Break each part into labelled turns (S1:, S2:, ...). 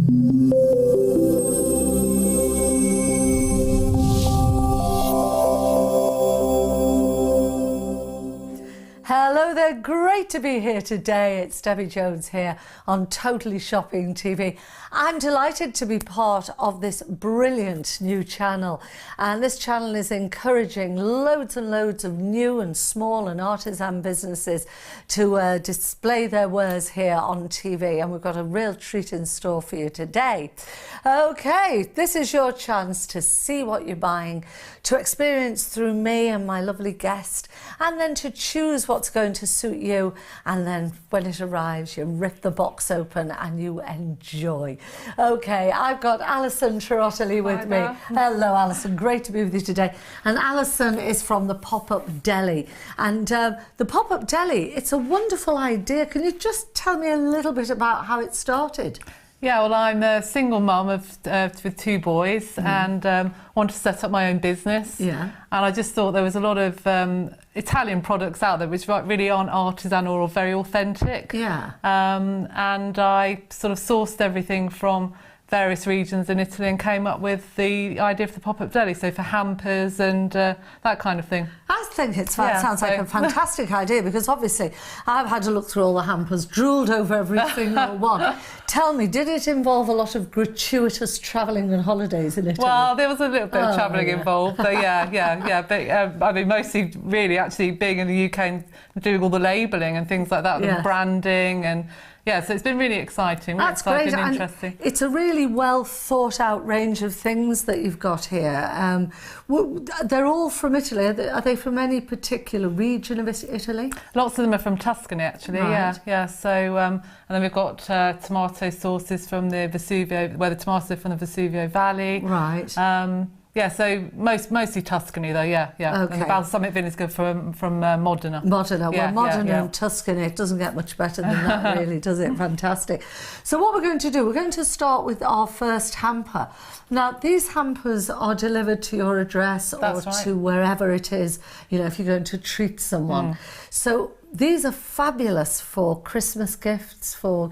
S1: Hello there, great to be here today. It's Debbie Jones here on Totally Shopping TV. I'm delighted to be part of this brilliant new channel, and this channel is encouraging loads and loads of new and small and artisan businesses to display their wares here on TV, and we've got a real treat in store for you today. Okay, this is your chance to see what you're buying, to experience through me and my lovely guest, and then to choose what's going to suit you, and then when it arrives you rip the box open and you enjoy. Okay, I've got Alison Trotterly with me. Hello Alison, great to be with you today. And Alison is from the Up Deli, and the Up Deli, it's a wonderful idea. Can you just tell me a little bit about how it started?
S2: Yeah, well, I'm a single mum with two boys, and wanted to set up my own business. Yeah. And I just thought there was a lot of Italian products out there which really aren't artisan or very authentic. Yeah. And I sort of sourced everything from various regions in Italy and came up with the idea for the pop-up deli, so for hampers and that kind of thing. I
S1: think it sounds like a fantastic idea, because obviously I've had to look through all the hampers, drooled over every single one. Tell me, did it involve a lot of gratuitous travelling and holidays in Italy?
S2: Well, there was a little bit of travelling involved, but yeah. But I mean, mostly really actually being in the UK and doing all the labelling and things like that, and branding and... Yeah, so it's been really exciting.
S1: That's great. And interesting. It's a really well thought out range of things that you've got here. They're all from Italy. Are they from any particular region of Italy?
S2: Lots of them are from Tuscany, actually. Right. Yeah. So, and then we've got tomato sauces from the Vesuvio, where the tomatoes are from the Vesuvio Valley. Right. Yeah, so mostly Tuscany though, yeah. Okay. And the balsamic vinegar from Modena.
S1: Modena, well, Modena and Tuscany, it doesn't get much better than that really, does it? Fantastic. So what we're going to do, we're going to start with our first hamper. Now, these hampers are delivered to your address or to wherever it is, you know, if you're going to treat someone. So these are fabulous for Christmas gifts, for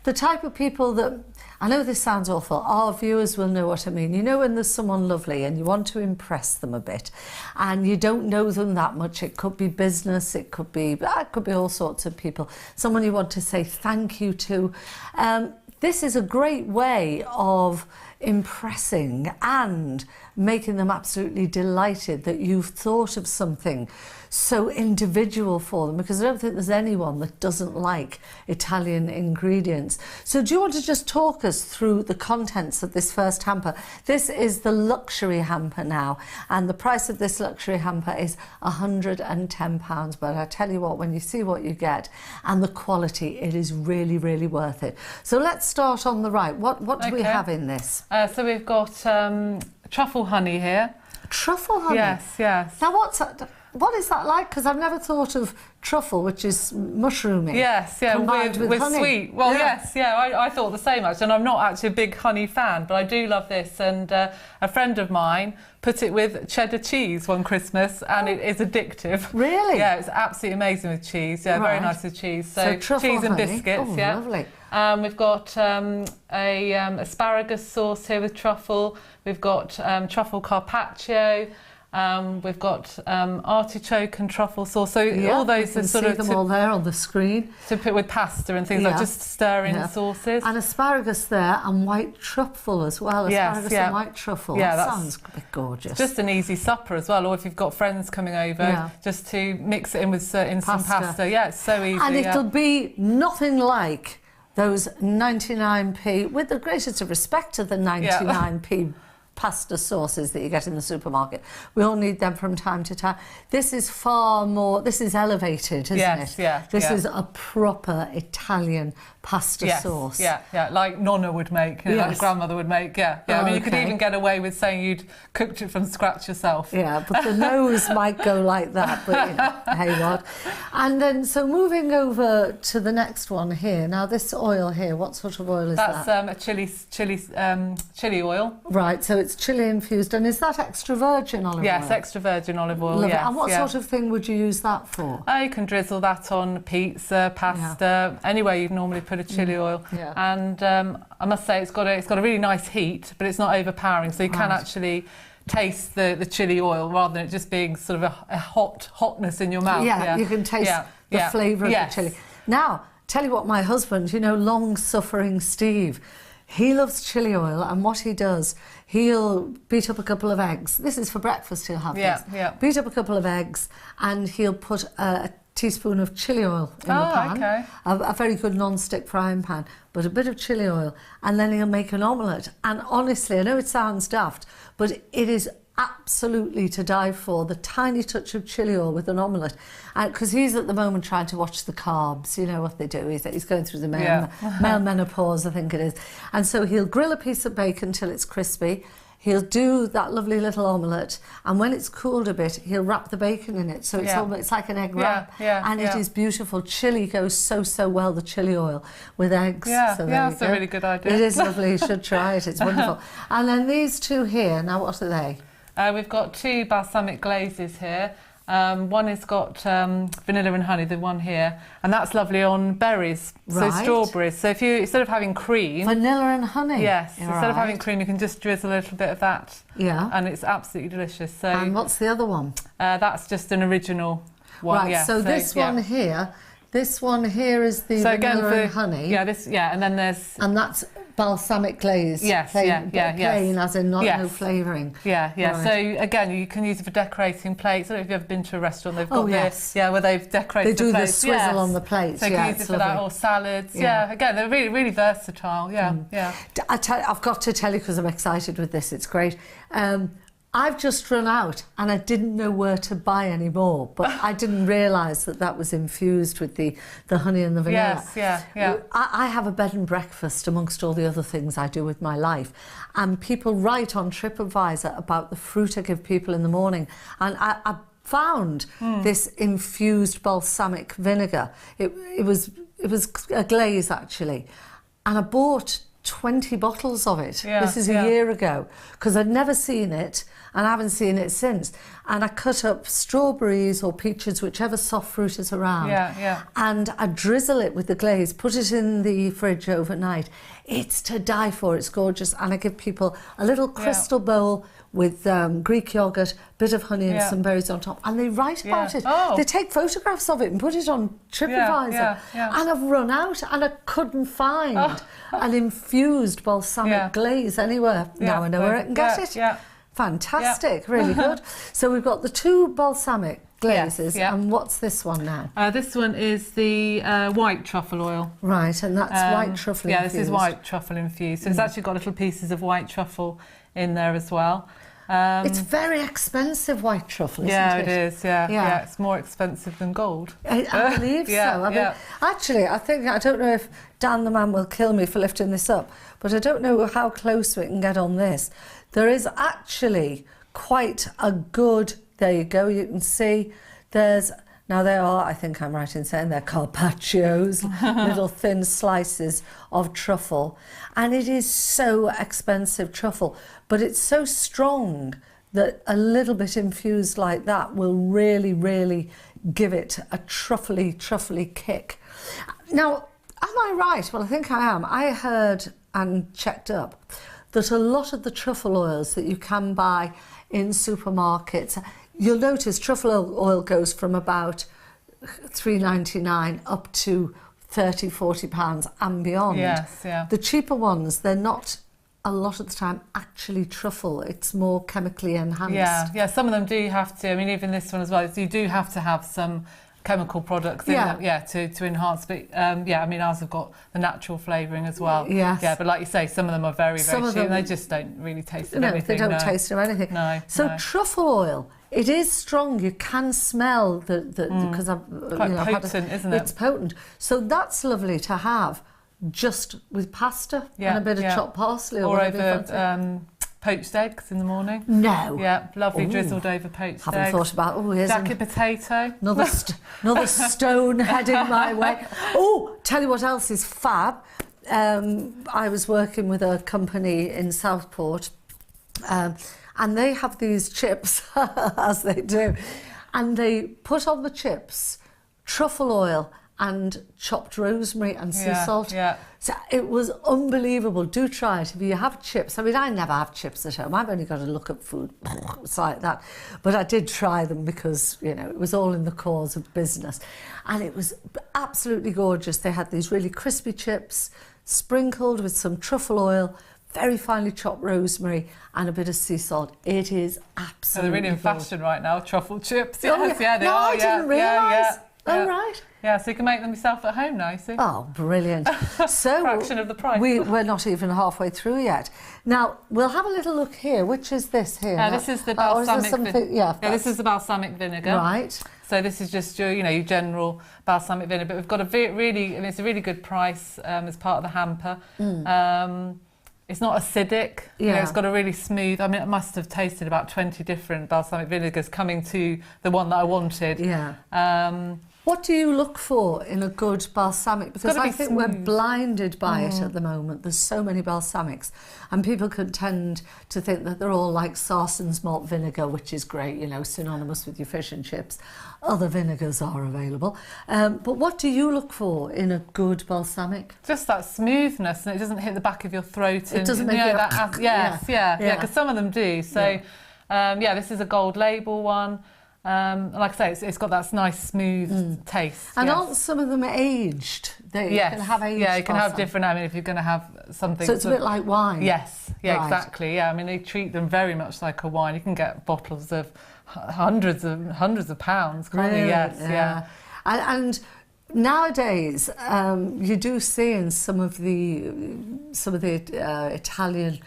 S1: the type of people that... I know this sounds awful, our viewers will know what I mean. You know, when there's someone lovely and you want to impress them a bit and you don't know them that much, it could be business, it could be all sorts of people, someone you want to say thank you to. This is a great way of impressing and making them absolutely delighted that you've thought of something so individual for them, because I don't think there's anyone that doesn't like Italian ingredients. So do you want to just talk us through the contents of this first hamper? This is the luxury hamper now, and the price of this luxury hamper is £110, but I tell you what, when you see what you get and the quality, it is really, really worth it. So let's start on the right. What do we have in this?
S2: So we've got truffle honey here.
S1: Truffle honey?
S2: Yes.
S1: Now what is that like? Because I've never thought of truffle, which is mushroomy.
S2: Yes, with honey. Sweet. Well, yes, I thought the same actually, and I'm not actually a big honey fan, but I do love this. And a friend of mine put it with cheddar cheese one Christmas, and it is addictive. Really? Yeah, it's absolutely amazing with cheese. Yeah, very nice with cheese. So cheese and biscuits. Oh,
S1: lovely.
S2: We've got a asparagus sauce here with truffle. We've got truffle carpaccio. We've got artichoke and truffle sauce. So all those are sort of
S1: them all there on the screen.
S2: To put with pasta and things like just stir in sauces.
S1: And asparagus there and white truffle as well. Asparagus and white truffle. Yeah, that sounds a bit gorgeous.
S2: Just an easy supper as well. Or if you've got friends coming over, just to mix it in with some pasta. Yeah, it's so easy.
S1: And it'll be nothing like those 99p, with the greatest of respect to the 99p pasta sauces that you get in the supermarket. We all need them from time to time. This is far more, this is elevated, isn't it?
S2: Yeah.
S1: This is a proper Italian pasta sauce.
S2: Yeah, like Nonna would make, like grandmother would make, I mean, you could even get away with saying you'd cooked it from scratch yourself. Yeah,
S1: but the nose might go like that, but you know, hey what. And then, so moving over to the next one here. Now this oil here, what sort of oil is that?
S2: That's a chili oil.
S1: Right, so it's chili infused. And is that extra virgin olive oil?
S2: Yes, extra virgin olive oil. Yes,
S1: and what sort of thing would you use that for?
S2: You can drizzle that on pizza, pasta, anywhere you'd normally put a chili oil.
S1: Yeah.
S2: And I must say it's got a really nice heat, but it's not overpowering, so you can actually taste the chili oil rather than it just being sort of a hotness in your mouth.
S1: Yeah, you can taste the flavour of the chili. Now, tell you what, my husband, long-suffering Steve, he loves chili oil, and what he does, he'll beat up a couple of eggs. This is for breakfast, he'll have this. Beat up a couple of eggs, and he'll put a teaspoon of chili oil in the pan.
S2: Okay.
S1: A very good non-stick frying pan, but a bit of chili oil, and then he'll make an omelette. And honestly, I know it sounds daft, but it is absolutely to die for, the tiny touch of chili oil with an omelette. Because he's at the moment trying to watch the carbs, you know what they do, he's going through the male menopause, I think it is. And so he'll grill a piece of bacon till it's crispy, he'll do that lovely little omelette, and when it's cooled a bit, he'll wrap the bacon in it, so it's like an egg wrap, and it is beautiful. Chili goes so well, the chili oil, with eggs.
S2: That's a really good idea.
S1: It is lovely, you should try it, it's wonderful. And then these two here, now what are they?
S2: We've got two balsamic glazes here. One has got vanilla and honey, the one here, and that's lovely on berries, so strawberries. So if you, instead of having cream...
S1: Vanilla and honey?
S2: Yes, instead of having cream, you can just drizzle a little bit of that. Yeah. And it's absolutely delicious. So,
S1: and what's the other one?
S2: That's just an original one.
S1: Right, so this one here, this one here is the vanilla and honey.
S2: Yeah, and then there's...
S1: And that's balsamic glaze.
S2: Yes,
S1: plain, as in no flavouring.
S2: Yeah. Right. So again, you can use it for decorating plates. I don't know if you've ever been to a restaurant, they've got where they've decorated
S1: They do
S2: the plates.
S1: the swizzle on the plates.
S2: So you can use it for that, or salads. Yeah, again, they're really, really versatile.
S1: I've got to tell you, because I'm excited with this, it's great. I've just run out and I didn't know where to buy any more, but I didn't realise that was infused with the honey and the vanilla.
S2: Yes, yeah.
S1: I have a bed and breakfast amongst all the other things I do with my life, and people write on TripAdvisor about the fruit I give people in the morning, and I found this infused balsamic vinegar. It was a glaze actually, and I bought 20 bottles of it. This is a year ago, because I'd never seen it and I haven't seen it since. And I cut up strawberries or peaches, whichever soft fruit is around, and I drizzle it with the glaze, put it in the fridge overnight. It's to die for, it's gorgeous. And I give people a little crystal bowl with Greek yogurt, bit of honey and some berries on top, and they write about it. They take photographs of it and put it on TripAdvisor. And I've run out, and I couldn't find an infused balsamic glaze anywhere. Now I know where I can get it. Fantastic, really good. So we've got the two balsamic glazes, and what's this one now?
S2: This one is the white truffle oil.
S1: Right, and that's white truffle infused.
S2: This is white truffle infused. So it's actually got little pieces of white truffle in there as well.
S1: It's very expensive, white truffle, isn't it?
S2: It is, yeah. It's more expensive than gold.
S1: I believe so. Actually, I don't know if Dan the man will kill me for lifting this up, but I don't know how close we can get on this. There is actually quite a good, there you go, you can see now they are, I think I'm right in saying they're carpaccios, little thin slices of truffle. And it is so expensive, truffle, but it's so strong that a little bit infused like that will really, really give it a truffly kick. Now, am I right? Well, I think I am. I heard and checked up that a lot of the truffle oils that you can buy in supermarkets, you'll notice truffle oil goes from about $3.99 up to £30–40 and beyond. The cheaper ones, they're not a lot of the time actually truffle. It's more chemically enhanced.
S2: Some of them do have to. I mean, even this one as well. So you do have to have some chemical products in them, to enhance. But I mean, ours have got the natural flavouring as well. But like you say, some of them are very, very cheap. They just don't really taste of anything.
S1: No, they don't taste of anything. So truffle oil, it is strong. You can smell because
S2: quite potent, isn't it?
S1: It's potent. So that's lovely to have just with pasta and a bit of chopped parsley or
S2: over poached eggs in the morning.
S1: No.
S2: Yeah, lovely drizzled over poached eggs.
S1: Haven't thought about, here's
S2: jacket potato.
S1: Another stone heading my way. Tell you what else is fab. I was working with a company in Southport, And they have these chips, as they do, and they put on the chips truffle oil and chopped rosemary and sea salt.
S2: Yeah.
S1: So it was unbelievable. Do try it if you have chips. I mean, I never have chips at home. I've only got to look at food. It's like that. But I did try them because, you know, it was all in the cause of business. And it was absolutely gorgeous. They had these really crispy chips sprinkled with some truffle oil, very finely chopped rosemary and a bit of sea salt. It is absolutely
S2: So they're really in fashion right now, truffle chips.
S1: Oh,
S2: Yes, yeah, they
S1: no,
S2: are.
S1: I didn't realise. Oh, right.
S2: Yeah, so you can make them yourself at home now, you see.
S1: Oh, brilliant. So
S2: fraction of the price.
S1: We're not even halfway through yet. Now, we'll have a little look here. Which is this here?
S2: This is the balsamic vinegar.
S1: Yeah,
S2: this is the balsamic vinegar.
S1: Right.
S2: So this is just your, you know, your general balsamic vinegar. But we've got a really, I mean, it's a really good price as part of the hamper. It's not acidic.
S1: Yeah.
S2: You know, it's got a really smooth. I mean, I must have tasted about 20 different balsamic vinegars coming to the one that I wanted.
S1: Yeah. What do you look for in a good balsamic? Because I think we're blinded by it at the moment. There's so many balsamics, and people can tend to think that they're all like Sarson's malt vinegar, which is great, you know, synonymous with your fish and chips. Other vinegars are available. But what do you look for in a good balsamic?
S2: Just that smoothness, and it doesn't hit the back of your throat.
S1: It doesn't make
S2: you know,
S1: it...
S2: yeah, because some of them do. So, this is a gold label one. Like I say, it's got that nice smooth taste.
S1: And aren't some of them aged? You can have aged.
S2: Yeah, you can have
S1: balsamic.
S2: different. I mean, if you're going to have something,
S1: so it's a bit like wine.
S2: Yes, yeah,
S1: Right.
S2: exactly. Yeah, I mean, they treat them very much like a wine. You can get bottles of hundreds of pounds. Can't you?
S1: Really?
S2: Yes, yeah.
S1: And nowadays, you do see in some of the Italian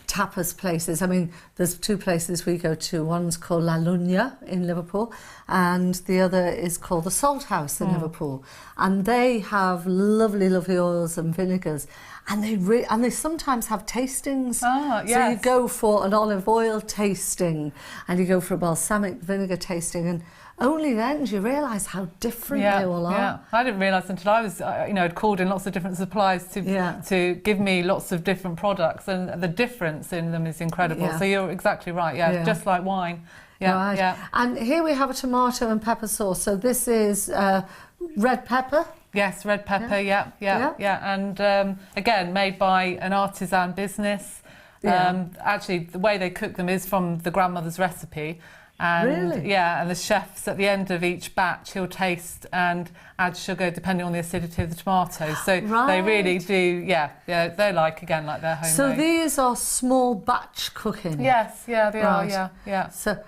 S1: tapas places. I mean, there's two places we go to. One's called La Luna in Liverpool, and the other is called the Salt House in Liverpool. And they have lovely, lovely oils and vinegars, and they sometimes have tastings.
S2: Ah, yes.
S1: So you go for an olive oil tasting, and you go for a balsamic vinegar tasting, and only then do you realise how different they all are.
S2: Yeah, I didn't realise until I was, I'd called in lots of different suppliers to give me lots of different products, and the difference in them is incredible.
S1: Yeah.
S2: So you're exactly right. Yeah, just like wine. Yeah,
S1: Right.
S2: yeah.
S1: And here we have a tomato and pepper sauce. So this is red pepper.
S2: Yes, red pepper. Yeah. And again, made by an artisan business.
S1: Yeah.
S2: Actually, the way they cook them is from the grandmother's recipe. And
S1: Really?
S2: yeah, and the chefs at the end of each batch, he'll taste and add sugar depending on the acidity of the tomatoes. So they really do, they're like their homemade.
S1: So these are small batch cooking.
S2: Yes, yeah, they are, yeah.
S1: So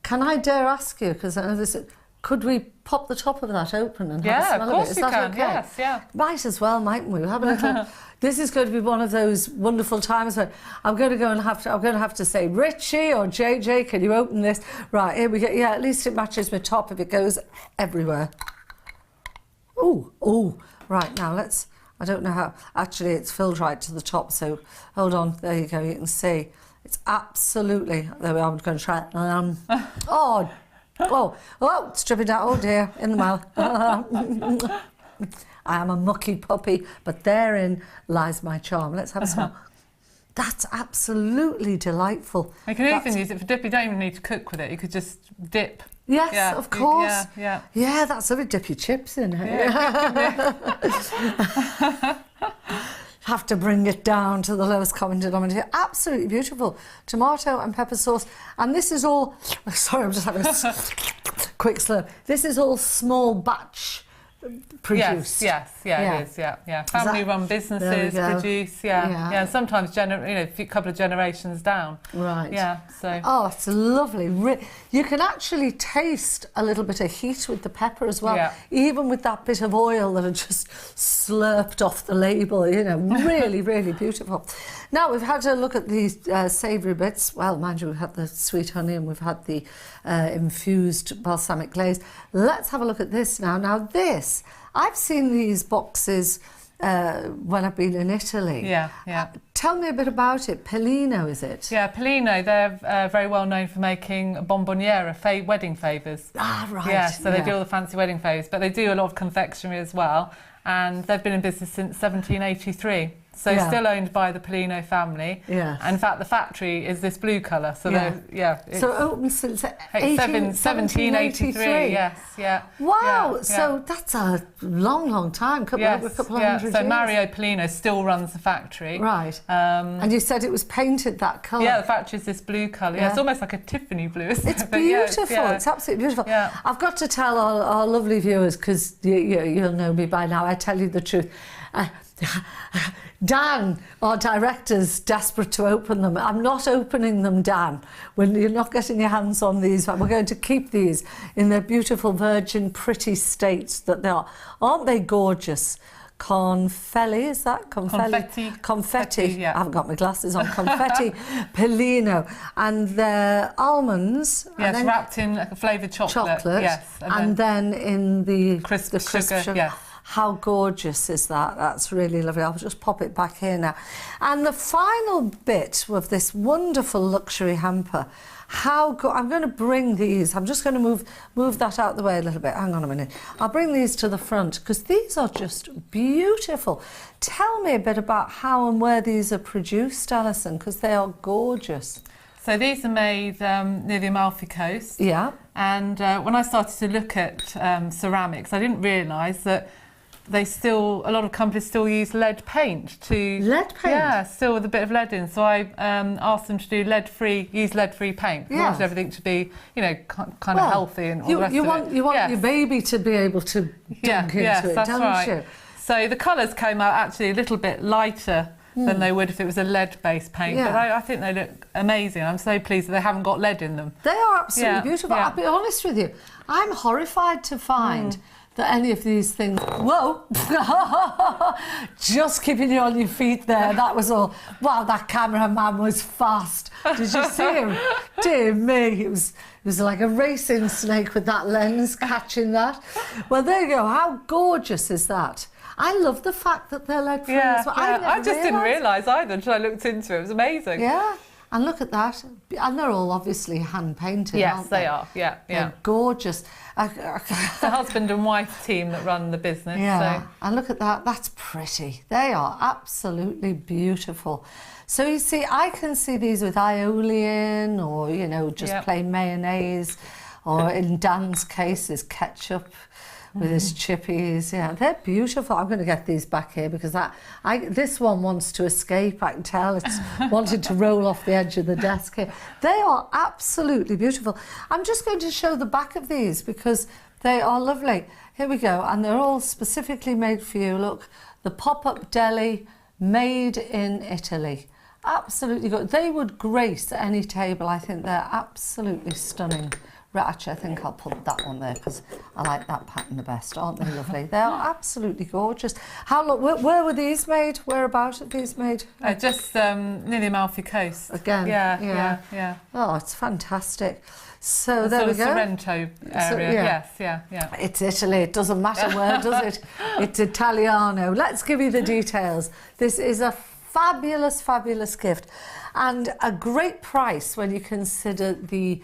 S1: can I dare ask you, because I know this, could we pop the top of that open and have a smell
S2: of course
S1: of it? Is
S2: you
S1: that
S2: can.
S1: okay?
S2: Yes, yeah.
S1: Might as well, mightn't we? We'll have a little. This is going to be one of those wonderful times when I'm going to have to say, Richie or JJ, can you open this? Right, here we go. Yeah, at least it matches my top if it goes everywhere. Oh, right, now let's, I don't know how, actually it's filled right to the top, so hold on, there you go, you can see. It's absolutely, there we are, I'm going to try it. It's dripping down, oh dear, in the mouth. I am a mucky puppy, but therein lies my charm. Let's have a smell. That's absolutely delightful.
S2: You can even use it for dip. You don't even need to cook with it. You could just dip.
S1: Yes, of course.
S2: Yeah.
S1: Yeah, that's lovely. Dip your chips in. Have to bring it down to the lowest common denominator. Absolutely beautiful. Tomato and pepper sauce. And this is all... Sorry, I'm just having a quick slurp. This is all small batch produced.
S2: Yes, it is, yeah. Family-run businesses produce, yeah. Sometimes, a couple of generations down.
S1: Right.
S2: Yeah, so...
S1: Oh, it's lovely. You can actually taste a little bit of heat with the pepper as well, even with that bit of oil that had just slurped off the label, really, really beautiful. Now, we've had a look at these savoury bits. Well, mind you, we've had the sweet honey and we've had the infused balsamic glaze. Let's have a look at this now. Now, this, I've seen these boxes when I've been in Italy.
S2: Yeah.
S1: Tell me a bit about it. Pellino, is it?
S2: Yeah, Pellino, they're very well known for making bomboniera, wedding favours.
S1: Ah, right.
S2: Yeah, so they do all the fancy wedding favours, but they do a lot of confectionery as well. And they've been in business since 1783. So still owned by the Polino family.
S1: Yeah.
S2: And in fact, the factory is this blue colour. So
S1: so open since
S2: 1783. Yes. Yeah.
S1: Wow. So that's a long time. Couple of hundred years.
S2: So Mario Polino still runs the factory.
S1: Right. And you said it was painted that colour.
S2: Yeah, the factory is this blue colour. Yeah. It's almost like a Tiffany blue, isn't it?
S1: It's beautiful. It's absolutely beautiful.
S2: Yeah.
S1: I've got to tell our lovely viewers, because you'll know me by now, I tell you the truth. Dan, our director's desperate to open them. I'm not opening them, Dan. When you're not getting your hands on these, we're going to keep these in their beautiful, virgin, pretty states that they are. Aren't they gorgeous? Confetti, is that? Confetti.
S2: Yeah.
S1: I haven't got my glasses on. Confetti Polino. And they're almonds.
S2: Yes,
S1: and then
S2: wrapped in like a flavoured chocolate. Yes.
S1: And then in the
S2: crisp sugar. Yes.
S1: How gorgeous is that? That's really lovely. I'll just pop it back here now. And the final bit of this wonderful luxury hamper, I'm going to bring these. I'm just going to move that out the way a little bit. Hang on a minute. I'll bring these to the front because these are just beautiful. Tell me a bit about how and where these are produced, Alison, because they are gorgeous.
S2: So these are made near the Amalfi Coast.
S1: Yeah.
S2: And when I started to look at ceramics, I didn't realise that a lot of companies still use lead paint
S1: Lead paint?
S2: Yeah, still with a bit of lead in. So I asked them to do use lead-free paint. I wanted everything to be, kind of healthy and all the rest of it.
S1: You want your baby to be able to dunk into it, don't you?
S2: So the colours came out actually a little bit lighter than they would if it was a lead-based paint. Yeah. But I think they look amazing. I'm so pleased that they haven't got lead in them.
S1: They are absolutely beautiful. I'll be honest with you. I'm horrified to find that any of these things... Whoa! Just keeping you on your feet there. That was all. Wow, that cameraman was fast. Did you see him? Dear me. It was like a racing snake with that lens catching that. Well, there you go. How gorgeous is that? I love the fact that they're lead-free as well.
S2: I just didn't realise either until I looked into it. It was amazing.
S1: Yeah. And look at that. And they're all obviously hand-painted, aren't they?
S2: Yes, they are. Yeah.
S1: They're gorgeous.
S2: The husband and wife team that run the business.
S1: Yeah,
S2: so.
S1: And look at that. That's pretty. They are absolutely beautiful. So you see, I can see these with aioli in, or, just plain mayonnaise, or in Dan's case, is ketchup with his chippies. Yeah, they're beautiful. I'm going to get these back here because this one wants to escape. I can tell it's wanted to roll off the edge of the desk here. They are absolutely beautiful. I'm just going to show the back of these because they are lovely. Here we go. And they're all specifically made for you. Look, the Up Deli, made in Italy. Absolutely good. They would grace any table. I think they're absolutely stunning. Right, actually, I think I'll put that one there because I like that pattern the best. Aren't they lovely? They are absolutely gorgeous. Where were these made? Whereabouts are these made?
S2: Just near the Amalfi Coast.
S1: Again?
S2: Yeah.
S1: Oh, it's fantastic. So there we go.
S2: Sorrento area. Yes.
S1: It's Italy. It doesn't matter where, does it? It's Italiano. Let's give you the details. This is a fabulous, fabulous gift and a great price when you consider the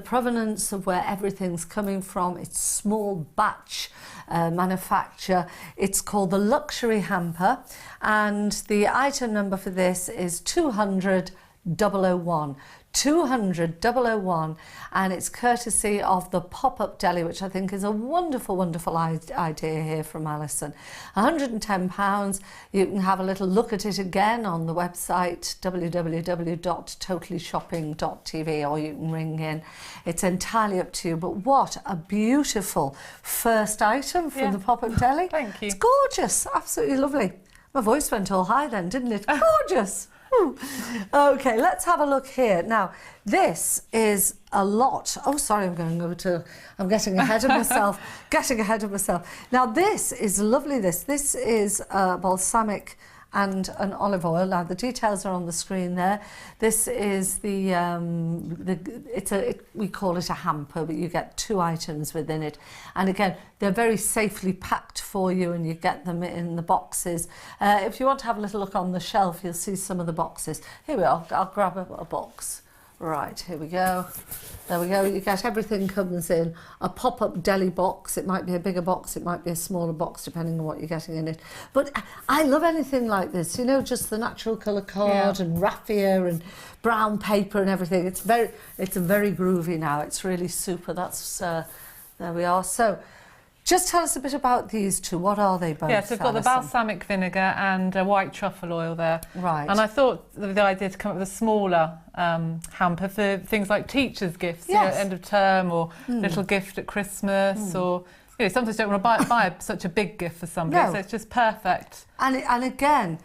S1: provenance of where everything's coming from. It's small batch manufacture. It's called the Luxury Hamper, and the item number for this is 200-001. 200-001, and it's courtesy of the Pop-Up Deli, which I think is a wonderful, wonderful idea here from Alison. £110. You can have a little look at it again on the website www.totalllyshopping.tv, or you can ring in. It's entirely up to you, but what a beautiful first item from the Pop-Up Deli.
S2: Thank you.
S1: It's gorgeous, absolutely lovely. My voice went all high then, didn't it? Gorgeous. Okay, let's have a look here. Now, this is a lot. Oh, sorry, I'm getting ahead of myself. Now, this is lovely. This is balsamic and an olive oil. Now, the details are on the screen there. This is we call it a hamper, but you get 2 items within it. And again, they're very safely packed for you, and you get them in the boxes. If you want to have a little look on the shelf, you'll see some of the boxes. Here we are. I'll grab a box. Right, here we go. There we go. You get everything comes in a pop-up deli box. It might be a bigger box, it might be a smaller box, depending on what you're getting in it. But I love anything like this, you know, just the natural colour card and raffia and brown paper and everything. It's very groovy now. It's really super. That's there we are. So just tell us a bit about these two. What are they both?
S2: Yes, we've got the balsamic vinegar and white truffle oil there.
S1: Right.
S2: And I thought the idea to come up with a smaller hamper for things like teachers' gifts, you know, end of term, or little gift at Christmas, or you know, sometimes you don't want to buy such a big gift for somebody, so it's just perfect.
S1: And again,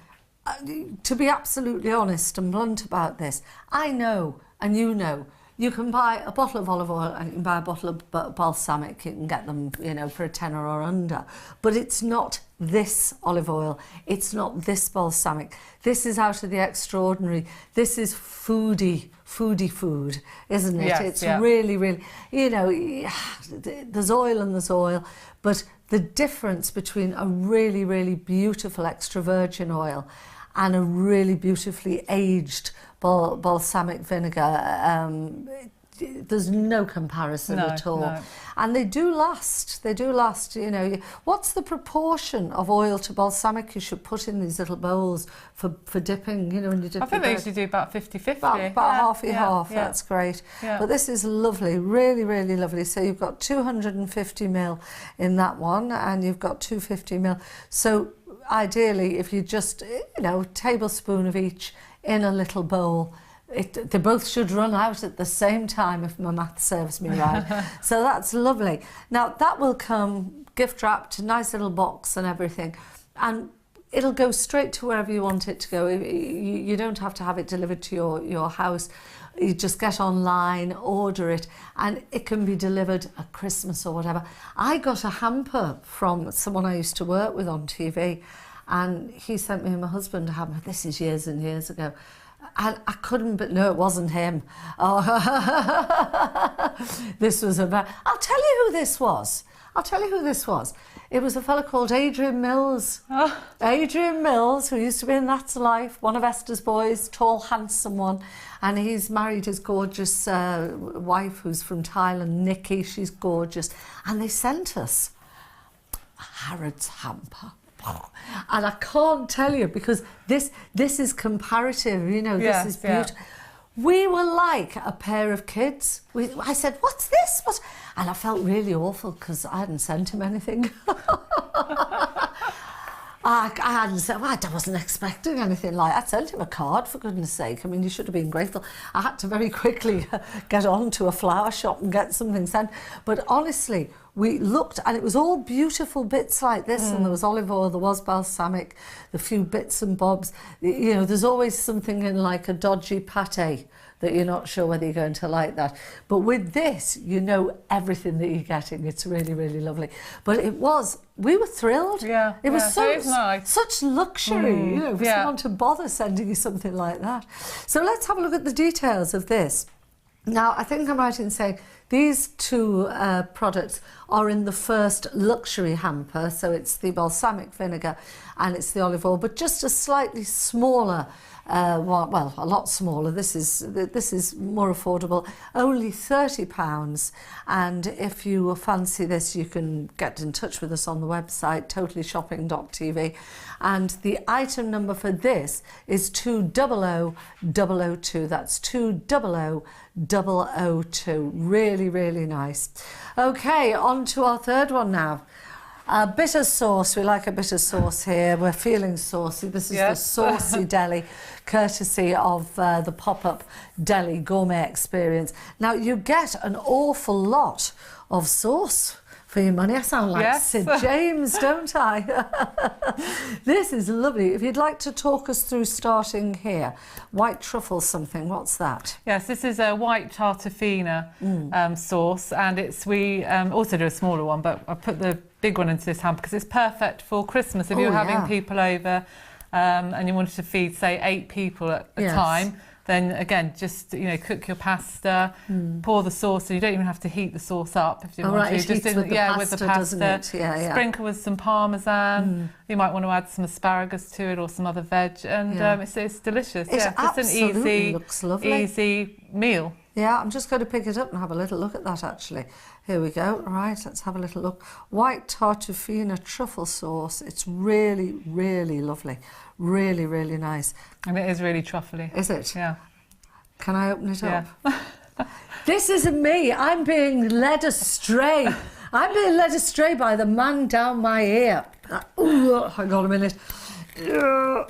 S1: to be absolutely honest and blunt about this, I know, and you know, you can buy a bottle of olive oil and you can buy a bottle of balsamic. You can get them, you know, for a tenner or under. But it's not this olive oil. It's not this balsamic. This is out of the extraordinary. This is foodie food, isn't it?
S2: Yes,
S1: it's really, really, you know, there's oil and there's oil. But the difference between a really, really beautiful extra virgin oil and a really beautifully aged balsamic vinegar, there's no comparison at all. No. And they do last, you know. What's the proportion of oil to balsamic you should put in these little bowls for dipping, you know, when you dip?
S2: I think they usually do about 50-50.
S1: About half, that's great. Yeah. But this is lovely, really, really lovely. So you've got 250 ml in that one, and you've got 250 ml. So ideally, if you just, you know, tablespoon of each in a little bowl, they both should run out at the same time, if my math serves me right. So that's lovely. Now that will come gift wrapped, nice little box and everything, and it'll go straight to wherever you want it to go. You don't have to have it delivered to your house. You just get online, order it, and it can be delivered at Christmas or whatever. I got a hamper from someone I used to work with on TV, and he sent me and my husband a hamper. This is years and years ago. And I couldn't, but no, it wasn't him. Oh, this was I'll tell you who this was. It was a fella called Adrian Mills. Oh. Adrian Mills, who used to be in That's Life, one of Esther's boys, tall, handsome one. And he's married his gorgeous wife, who's from Thailand, Nikki. She's gorgeous. And they sent us Harrods hamper. And I can't tell you, because this is comparative, you know, this is beautiful. Yeah. We were like a pair of kids. I said, what's this? And I felt really awful because I hadn't sent him anything. I hadn't said, well, I wasn't expecting anything like that. I sent him a card, for goodness sake. I mean, you should have been grateful. I had to very quickly get on to a flower shop and get something sent. But honestly, we looked, and it was all beautiful bits like this, and there was olive oil, there was balsamic, the few bits and bobs. You know, there's always something in like a dodgy pate that you're not sure whether you're going to like that. But with this, you know everything that you're getting. It's really, really lovely. But we were thrilled. Yeah, it was nice. Such luxury, you know, for someone to bother sending you something like that. So let's have a look at the details of this. Now, I think I'm right in saying these two products are in the first luxury hamper. So it's the balsamic vinegar and it's the olive oil, but just a slightly smaller, well, a lot smaller. This is more affordable, only £30. And if you fancy this, you can get in touch with us on the website, totallyshopping.tv. And the item number for this is 200002. That's 200002. Really, really nice. Okay, on to our third one now. Bitter sauce. We like a bitter sauce here. We're feeling saucy. This is the Saucy Deli, courtesy of the Pop-Up Deli Gourmet Experience. Now, you get an awful lot of sauce for your money. I sound like Sid James, don't I? This is lovely. If you'd like to talk us through starting here, white truffle something, what's that? Yes,
S2: this is a white tartufina sauce, and we also do a smaller one, but I put the big one into this hamper because it's perfect for Christmas. If you're having people over and you wanted to feed, say, 8 people at a time, then again, just cook your pasta, pour the sauce. So you don't even have to heat the sauce up if you want to.
S1: It
S2: just
S1: with the pasta, doesn't it? Yeah.
S2: Sprinkle with some parmesan. You might want to add some asparagus to it or some other veg, and it's delicious.
S1: It absolutely looks lovely.
S2: Easy meal.
S1: Yeah, I'm just going to pick it up and have a little look at that actually. Here we go. Right, let's have a little look. White tartufina truffle sauce. It's really, really lovely. Really, really nice.
S2: And it is really truffly.
S1: Is it?
S2: Yeah.
S1: Can I open it up? This isn't me. I'm being led astray. I'm being led astray by the man down my ear. Hang on a minute. Oh,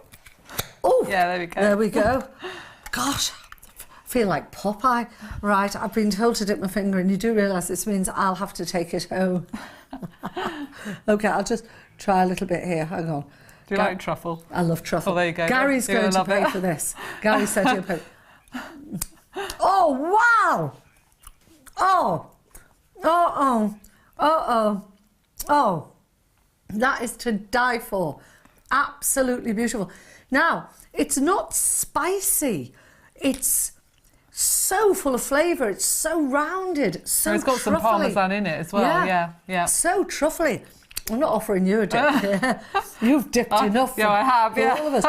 S2: yeah, there we go.
S1: There we go. Gosh, I feel like Popeye. Right, I've been told to dip my finger, and you do realise this means I'll have to take it home. Okay, I'll just try a little bit here. Hang on.
S2: Do you like truffle?
S1: I love truffle.
S2: Oh, there you go.
S1: Gary's going to pay for this. Gary said he'll pay. Oh, wow! Oh, that is to die for. Absolutely beautiful. Now, it's not spicy. It's so full of flavour. It's so rounded, so
S2: it's got
S1: truffly.
S2: Some parmesan in it as well. Yeah. So
S1: truffly. I'm not offering you a dip here. You've dipped enough.
S2: Yeah, I have. Yeah.
S1: All of us.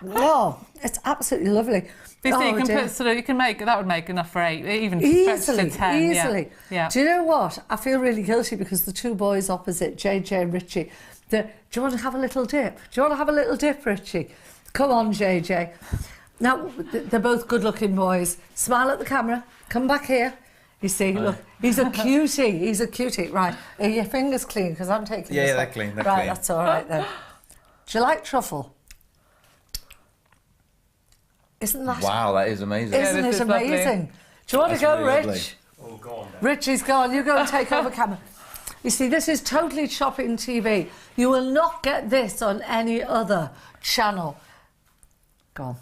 S1: Oh, it's absolutely lovely.
S2: You can you can make that would make enough for 8, even stretch to 10.
S1: Easily. Yeah. Do you know what? I feel really guilty because the two boys opposite, JJ and Richie, do you want to have a little dip? Do you want to have a little dip, Richie? Come on, JJ. Now, they're both good-looking boys. Smile at the camera. Come back here. You see, look, he's a cutie. He's a cutie. Right, are your fingers clean? Because I'm taking this.
S3: Yeah, they're clean. They're
S1: right,
S3: clean.
S1: That's all right then. Do you like truffle? Isn't that?
S3: Wow, that is amazing.
S1: Isn't it amazing?
S3: Lovely.
S1: Do you want to go,
S3: really
S1: Rich?
S3: Oh, go on.
S1: Richie's gone. You go and take over camera. You see, this is totally shopping TV. You will not get this on any other channel. Go on.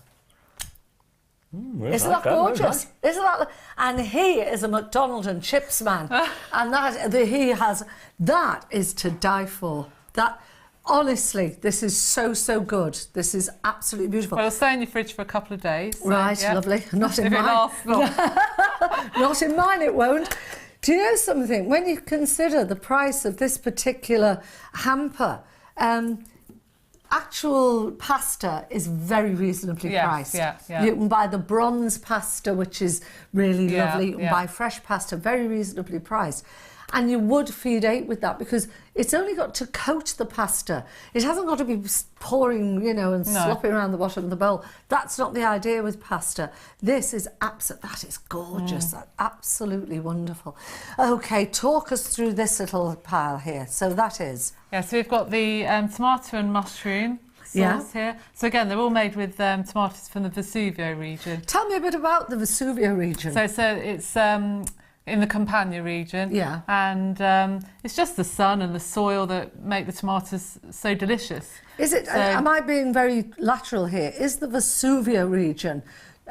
S1: Isn't that gorgeous? Isn't that? And he is a McDonald's and chips man, and that is to die for. That honestly, this is so good. This is absolutely beautiful.
S2: Well, it'll stay in your fridge for a couple of days. So,
S1: right, lovely. Not in mine. Not in mine. It won't. Do you know something? When you consider the price of this particular hamper. Actual pasta is very reasonably priced.
S2: Yeah.
S1: You can buy the bronze pasta, which is really lovely. You can buy fresh pasta, very reasonably priced. And you would feed 8 with that because it's only got to coat the pasta. It hasn't got to be pouring, and slopping around the bottom of the bowl. That's not the idea with pasta. This is that is gorgeous. That's absolutely wonderful. Okay, talk us through this little pile here. So that is...
S2: Yeah, so we've got the tomato and mushroom sauce here. So again, they're all made with tomatoes from the Vesuvio region.
S1: Tell me a bit about the Vesuvio region.
S2: So it's in the Campania region.
S1: Yeah.
S2: And it's just the sun and the soil that make the tomatoes so delicious.
S1: Is it? Am I being very lateral here? Is the Vesuvio region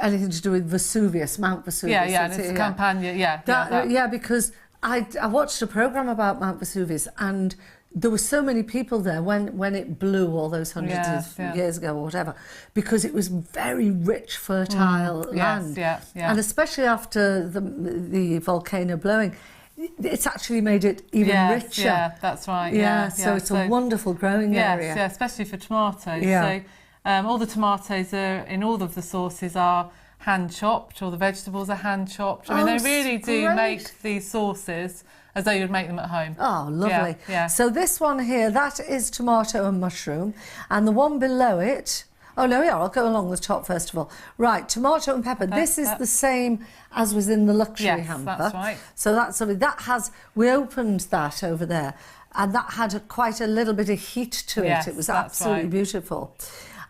S1: anything to do with Vesuvius, Mount Vesuvius?
S2: Yeah, and it's Campania,
S1: yeah, because I watched a programme about Mount Vesuvius and there were so many people there when it blew all those hundreds of years ago or whatever, because it was very rich, fertile land. And especially after the volcano blowing, it's actually made it even richer.
S2: Yeah, that's right.
S1: So it's a wonderful growing area.
S2: Yeah, especially for tomatoes.
S1: Yeah.
S2: So all the tomatoes in all of the sauces are hand chopped, or the vegetables are hand chopped. I mean, they really do make these sauces as though you would make them at home.
S1: Oh, lovely.
S2: Yeah.
S1: So this one here, that is tomato and mushroom. And the one below it... Oh, no, I'll go along the top first of all. Right, tomato and pepper. This is the same as was in the luxury hamper.
S2: Yes, that's right.
S1: So that's something that we opened that over there, and that had quite a little bit of heat to it. It was absolutely beautiful.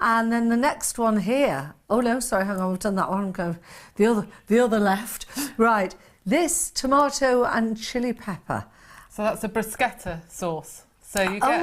S1: And then the next one here... Oh, no, sorry, hang on, we've done that one. Go the other left. Right. This tomato and chili pepper.
S2: So that's a bruschetta sauce. So you get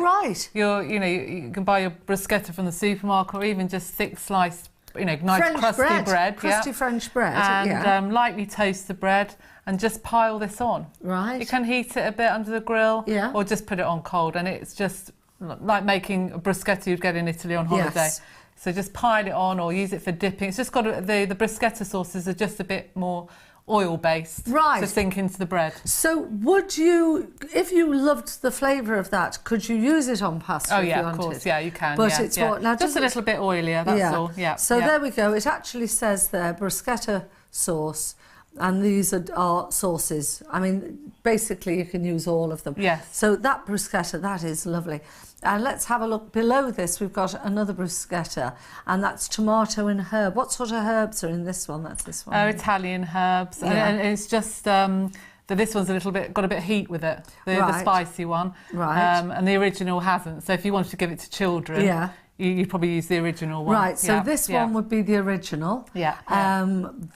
S2: you can buy your bruschetta from the supermarket, or even just thick sliced, nice
S1: French
S2: crusty bread.
S1: Crusty French bread.
S2: And lightly toast the bread and just pile this on.
S1: Right.
S2: You can heat it a bit under the grill, or just put it on cold, and it's just like making a bruschetta you'd get in Italy on holiday.
S1: Yes.
S2: So just pile it on or use it for dipping. It's just got the bruschetta sauces are just a bit more oil-based,
S1: right?
S2: To sink into the bread.
S1: So would you, if you loved the flavour of that, could you use it on pasta?
S2: Oh yeah, of course, yeah, you can.
S1: But
S2: yeah,
S1: it's
S2: yeah.
S1: what now?
S2: Just a little bit oilier. That's all. Yeah.
S1: So there we go. It actually says there bruschetta sauce, and these are sauces. I mean, basically you can use all of them.
S2: Yes.
S1: So that bruschetta, that is lovely. And let's have a look below this. We've got another bruschetta, and that's tomato and herb. What sort of herbs are in this one? That's this one.
S2: Oh, Italian herbs, and it's just this one's got a bit of heat with it. The spicy one,
S1: right?
S2: And the original hasn't. So if you wanted to give it to children, you'd probably use the original one.
S1: Right. So this one would be the original.
S2: Yeah.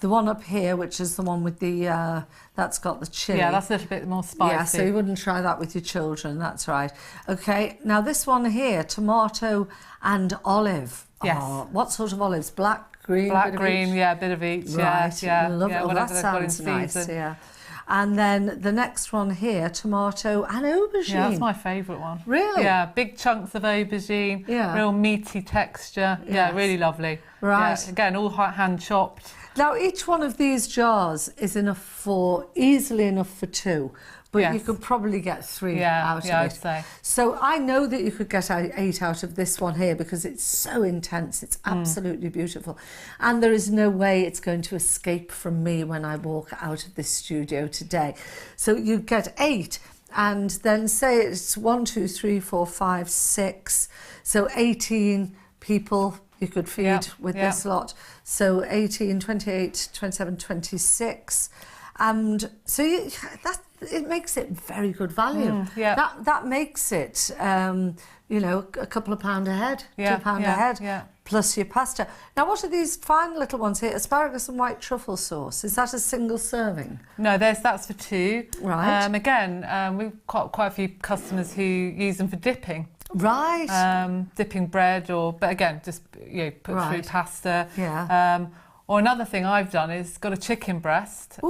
S1: The one up here, which is the one with the that's got the chili.
S2: Yeah, that's a little bit more spicy.
S1: Yeah, so you wouldn't try that with your children. That's right. Okay. Now this one here, tomato and olive.
S2: Yes.
S1: Oh, what sort of olives? Black, green.
S2: Black, green. Yeah, a bit of each.
S1: Right.
S2: Yeah.
S1: Love it.
S2: Yeah,
S1: Oh, that sounds nice. Yeah. And then the next one here, tomato and aubergine.
S2: Yeah, that's my favourite one.
S1: Really?
S2: Yeah, big chunks of aubergine, real meaty texture.
S1: Yes.
S2: Yeah, really lovely.
S1: Right.
S2: Yeah, again, all hand chopped.
S1: Now, each one of these jars is easily enough for two, but you could probably get 3 out of it.
S2: I'd say.
S1: So I know that you could get 8 out of this one here because it's so intense. It's absolutely beautiful. And there is no way it's going to escape from me when I walk out of this studio today. So you get 8, and then say it's 1, 2, 3, 4, 5, 6. So 18 people you could feed with this lot. So 18, 28, 27, 26. And so it makes it very good value. That makes it, you know, a couple of pound a head, £2 a head, plus your pasta. Now, what are these fine little ones here? Asparagus and white truffle sauce. Is that a single serving?
S2: No, that's for 2.
S1: Right.
S2: Again, we've got quite a few customers who use them for dipping.
S1: Right.
S2: Dipping bread, but again, just put through pasta.
S1: Yeah.
S2: Or another thing I've done is got a chicken breast,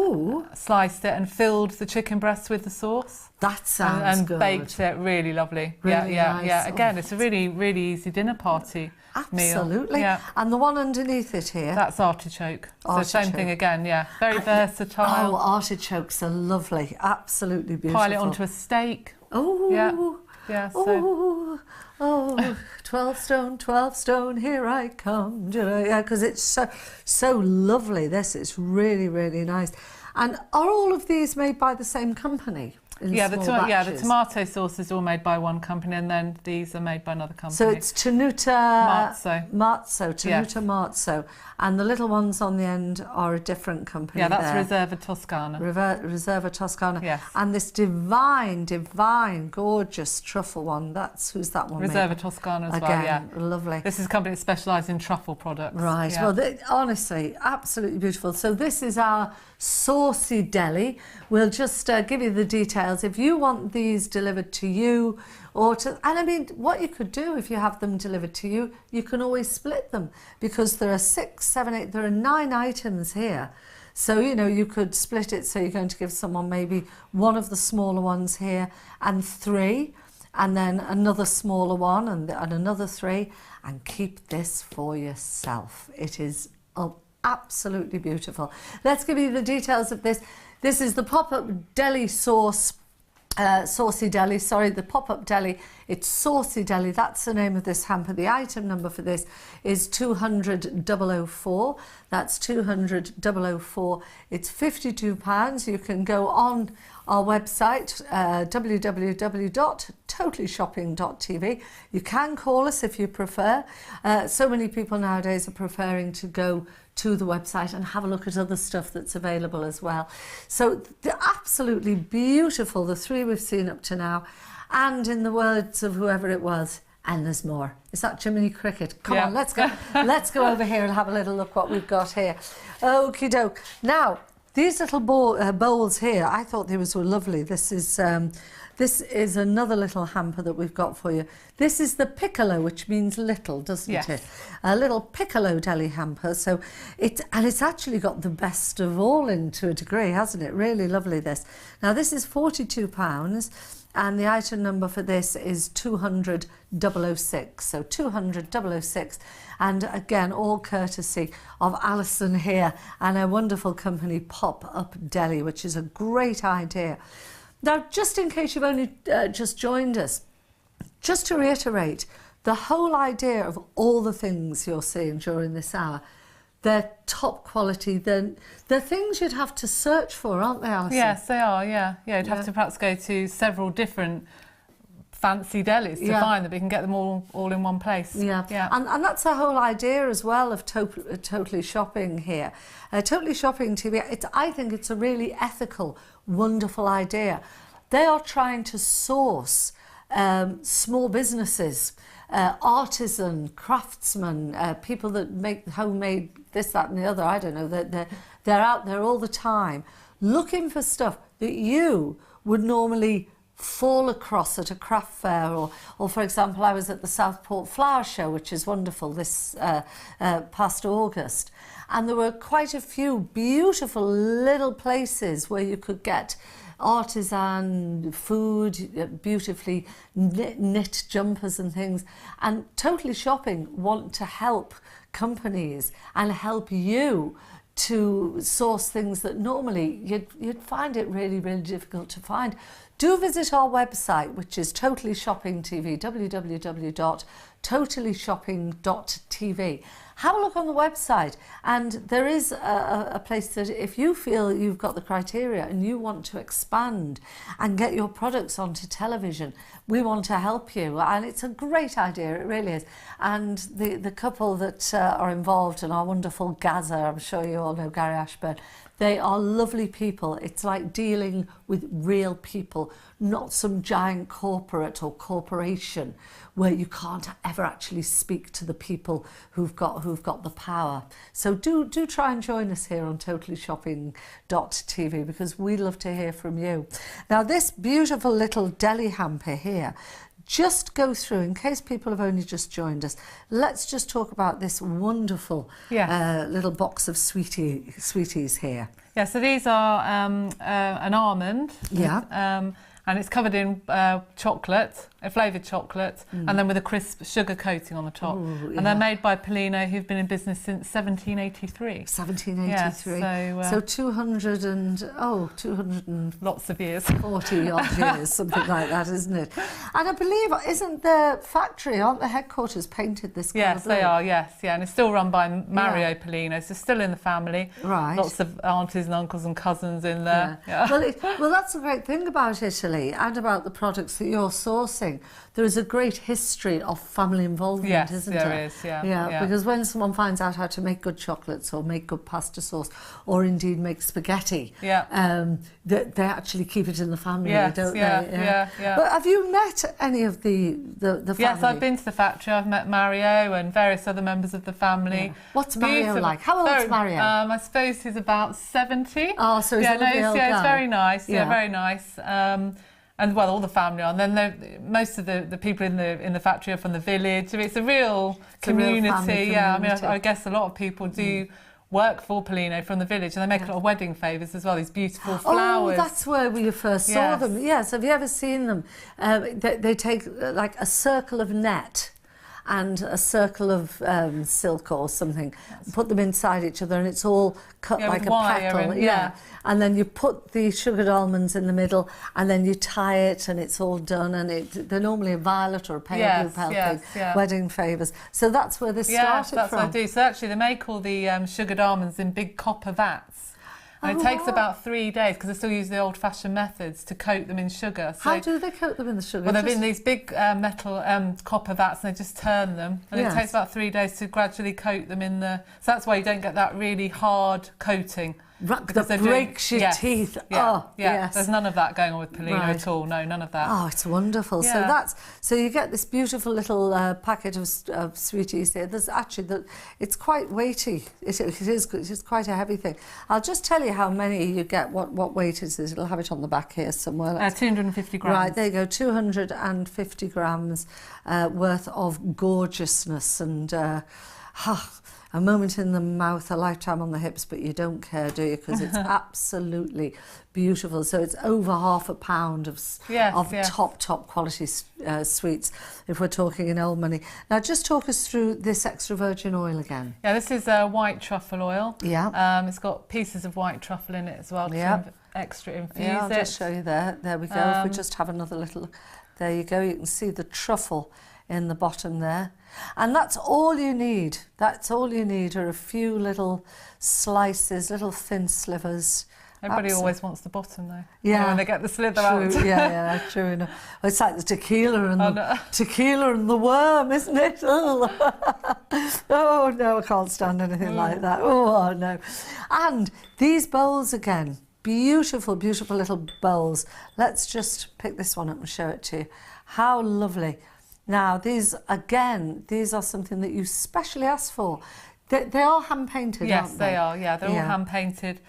S2: sliced it and filled the chicken breast with the sauce.
S1: That sounds
S2: and
S1: good.
S2: baked it really lovely.
S1: Really nice.
S2: Yeah. Again, it's a really, really easy dinner party meal.
S1: Absolutely.
S2: Yeah.
S1: And the one underneath it here?
S2: That's artichoke. So same thing again, Very versatile.
S1: Oh, artichokes are lovely. Absolutely beautiful.
S2: Pile it onto a steak.
S1: Oh.
S2: Yeah. Yeah, so.
S1: Oh, 12 stone, here I come. Yeah, because it's so lovely. This is really, really nice. And are all of these made by the same company?
S2: The tomato sauce is all made by one company, and then these are made by another company.
S1: So it's Tenuta Marzo, and the little ones on the end are a different company.
S2: Yeah, that's Riserva Toscana.
S1: Riserva Toscana.
S2: Yes.
S1: And this divine, gorgeous truffle one. Who's that one?
S2: Riserva Toscana as well. Yeah,
S1: lovely.
S2: This is a company that specialises in truffle products.
S1: Right.
S2: Yeah.
S1: Well, honestly, absolutely beautiful. So this is our saucy deli. We'll just give you the details. If you want these delivered to you, and I mean, what you could do if you have them delivered to you, you can always split them, because there are 6, 7, 8, there are 9 items here. So, you know, you could split it. So you're going to give someone maybe one of the smaller ones here and 3, and then another smaller one and another 3, and keep this for yourself. It is absolutely beautiful. Let's give you the details of this. This is the pop-up deli saucy deli, the pop-up deli. It's saucy deli, that's the name of this hamper. The item number for this is 200,004. That's 200,004. It's £52. You can go on our website, www.totalyshopping.tv. You can call us if you prefer. So many people nowadays are preferring to go to the website and have a look at other stuff that's available as well. So they're absolutely beautiful, the 3 we've seen up to now. And in the words of whoever it was, and there's more. Is that Jiminy Cricket? Come on, let's go. Let's go over here and have a little look what we've got here. Okie doke. Now, these little bowls here, I thought these were lovely. This is This is another little hamper that we've got for you. This is the piccolo, which means little, doesn't it? A little piccolo deli hamper. So it's actually got the best of all in to a degree, hasn't it? Really lovely, this. Now, this is £42, and the item number for this is 200,006. So 200,006. And again, all courtesy of Alison here and her wonderful company, Up Deli, which is a great idea. Now, just in case you've only just joined us, just to reiterate, the whole idea of all the things you're seeing during this hour, they're top quality. They're things you'd have to search for, aren't they, Alison?
S2: Yes, they are, yeah. You'd have to perhaps go to several different fancy delis to find that we can get them all in one place.
S1: Yeah. And that's the whole idea as well of Totally Shopping here. Totally Shopping TV, I think it's a really ethical, wonderful idea. They are trying to source small businesses, artisan, craftsmen, people that make homemade this, that and the other, I don't know, they're out there all the time looking for stuff that you would normally fall across at a craft fair, or for example, I was at the Southport Flower Show, which is wonderful, this past August, and there were quite a few beautiful little places where you could get artisan food, beautifully knit jumpers and things. And Totally Shopping want to help companies and help you to source things that normally you'd find it really, really difficult to find. Do visit our website, which is Totally Shopping TV, www.totallyshopping.tv. Have a look on the website, and there is a place that if you feel you've got the criteria and you want to expand and get your products onto television, we want to help you, and it's a great idea, it really is. And the couple that are involved, and our wonderful Gaza, I'm sure you all know Gary Ashburn, they are lovely people. It's like dealing with real people, not some giant corporate or corporation where you can't ever actually speak to the people who've got the power. So do try and join us here on totallyshopping.tv, because we love to hear from you. Now, this beautiful little deli hamper here, just go through, in case people have only just joined us, let's just talk about this wonderful little box of sweeties here.
S2: Yeah, so these are an almond.
S1: Yeah.
S2: And it's covered in chocolate, a flavoured chocolate, and then with a crisp sugar coating on the top.
S1: Ooh, yeah.
S2: And they're made by Polino, who've been in business since 1783.
S1: 1783.
S2: Yeah,
S1: so 200
S2: lots of years.
S1: 40 odd years, something like that, isn't it? And I believe, isn't the factory, aren't the headquarters painted this colour?
S2: Yes, they are, yes, yeah. And it's still run by Mario Polino, so still in the family.
S1: Right.
S2: Lots of aunties and uncles and cousins in there.
S1: Yeah. Well, that's the great thing about Italy and about the products that you're sourcing. There is a great history of family involvement, isn't there?
S2: Yes, there is, yeah.
S1: Because when someone finds out how to make good chocolates or make good pasta sauce or indeed make spaghetti, they actually keep it in the family, don't they?
S2: Yeah.
S1: But have you met any of the family?
S2: Yes, I've been to the factory. I've met Mario and various other members of the family.
S1: Yeah. What's Mario like? How old is Mario?
S2: I suppose he's about 70.
S1: Oh, so he's a lovely old guy.
S2: It's very nice. Yeah, very nice. And well, all the family are. And then most of the people in the factory are from the village. So it's a real community. I mean, I guess a lot of people do work for Polino from the village, and they make a lot of wedding favours as well. These beautiful flowers.
S1: Oh, that's where we first saw them. Yes. Have you ever seen them? They take like a circle of net and a circle of silk or something, put them inside each other, and it's all cut like a petal. And then you put the sugared almonds in the middle, and then you tie it, and it's all done. And they're normally a violet or a pale blue wedding favours. So that's where this started from.
S2: That's what I do. So actually, they make all the sugared almonds in big copper vats. And it takes about 3 days, because they still use the old-fashioned methods to coat them in sugar. So,
S1: how do they coat them in the sugar?
S2: Well, they're in these big metal copper vats, and they just turn them. And it takes about 3 days to gradually coat them in the... So that's why you don't get that really hard coating.
S1: that breaks your teeth.
S2: Yeah,
S1: oh, yes.
S2: There's none of that going on with Polina at all. No, none of that.
S1: Oh, it's wonderful.
S2: Yeah.
S1: So you get this beautiful little packet of sweeties here. There's actually it's quite weighty. It is quite a heavy thing. I'll just tell you how many you get. What weight it is. It'll have it on the back here somewhere.
S2: 250 grams.
S1: Right, there you go. 250 grams worth of gorgeousness and. A moment in the mouth, a lifetime on the hips, but you don't care, do you? Because it's absolutely beautiful. So it's over £half a pound of top quality sweets, if we're talking in old money. Now, just talk us through this extra virgin oil again.
S2: Yeah, this is white truffle oil.
S1: Yeah.
S2: It's got pieces of white truffle in it as well
S1: to
S2: extra infuse
S1: it. I'll just show you there. There we go. If we just have another little... There you go. You can see the truffle in the bottom there. And that's all you need. That's all you need are a few little slices, little thin slivers.
S2: Everybody always wants the bottom though.
S1: Yeah.
S2: When they get the slither out.
S1: yeah, true enough. Well, it's like the tequila and the worm, isn't it? Oh no, I can't stand anything like that. Oh no. And these bowls again, beautiful, beautiful little bowls. Let's just pick this one up and show it to you. How lovely. Now, these are something that you specially asked for. They are hand-painted, aren't they?
S2: Yes, they are, yeah. They're all hand-painted,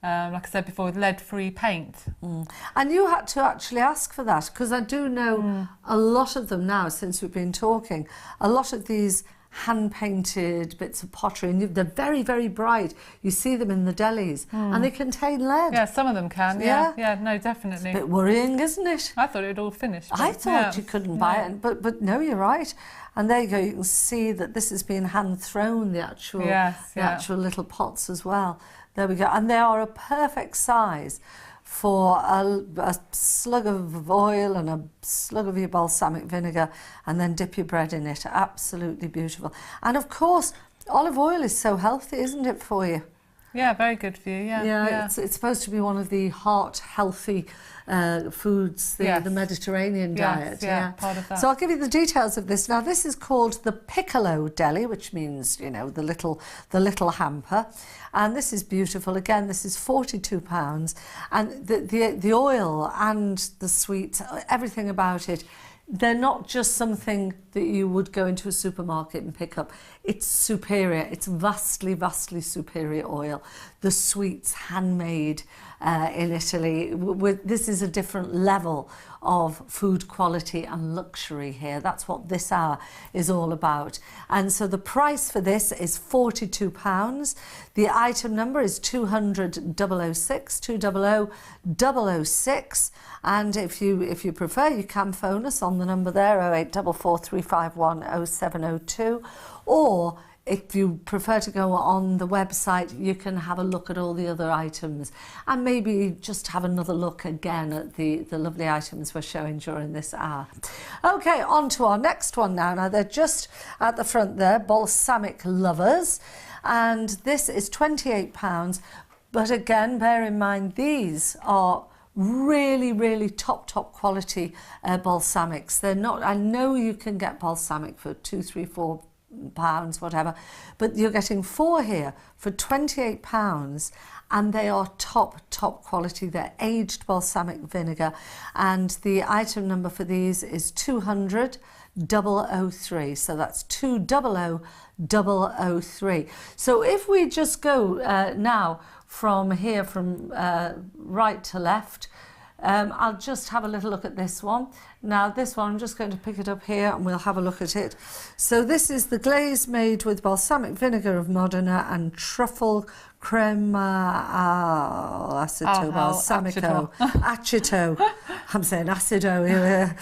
S2: like I said before, with lead-free paint.
S1: And you had to actually ask for that, because I do know a lot of them now, since we've been talking, a lot of these hand-painted bits of pottery, and they're very, very bright. You see them in the delis, and they contain lead.
S2: Yeah, some of them can, yeah, no, definitely.
S1: It's a bit worrying, isn't it?
S2: I thought it would all finish.
S1: I thought you couldn't buy it, but no, you're right. And there you go, you can see that this has been hand-thrown, the actual little pots as well. There we go, and they are a perfect size for a slug of oil and a slug of your balsamic vinegar, and then dip your bread in it. Absolutely beautiful. And of course, olive oil is so healthy, isn't it, for you?
S2: Yeah, very good for you, yeah.
S1: It's supposed to be one of the heart-healthy foods, the Mediterranean diet.
S2: Yeah, part of that.
S1: So I'll give you the details of this. Now, this is called the Piccolo Deli, which means, you know, the little hamper. And this is beautiful. Again, this is £42. And the oil and the sweets, everything about it, they're not just something that you would go into a supermarket and pick up. It's superior. It's vastly, vastly superior oil. The sweets, handmade in Italy. This is a different level of food quality and luxury here. That's what this hour is all about. And so the price for this is £42. The item number is 200-006, 200-006. And if you prefer, you can phone us on the number there, 0844 351 0702, or if you prefer to go on the website, you can have a look at all the other items and maybe just have another look again at the lovely items we're showing during this hour. Okay, on to our next one now. Now, they're just at the front there, balsamic lovers, and this is £28. But again, bear in mind, these are really, really top quality balsamics. They're not, I know you can get balsamic for £2, £3, £4, whatever, but you're getting 4 here for £28, and they are top quality. They're aged balsamic vinegar, and the item number for these is 200-003. So that's 200-003. So if we just go now from here, from right to left, I'll just have a little look at this one. Now, this one, I'm just going to pick it up here and we'll have a look at it. So this is the glaze made with balsamic vinegar of Modena and truffle crema aceto balsamico. Aceto. I'm saying acido here.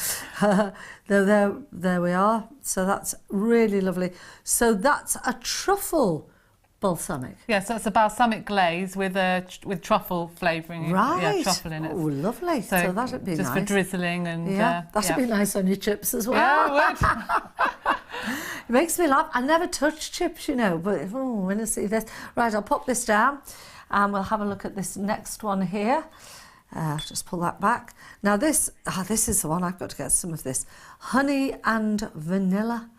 S1: There we are. So that's really lovely. So that's a truffle balsamic.
S2: Yeah, so it's a balsamic glaze with truffle flavouring.
S1: Right.
S2: Yeah, truffle in it.
S1: Oh, lovely. So that'd be nice.
S2: Just for drizzling and...
S1: that'd be nice on your chips as well.
S2: Yeah, it would.
S1: It makes me laugh. I never touch chips, you know, but when I see this... Right, I'll pop this down and we'll have a look at this next one here. Just pull that back. Now this is the one, I've got to get some of this. Honey and vanilla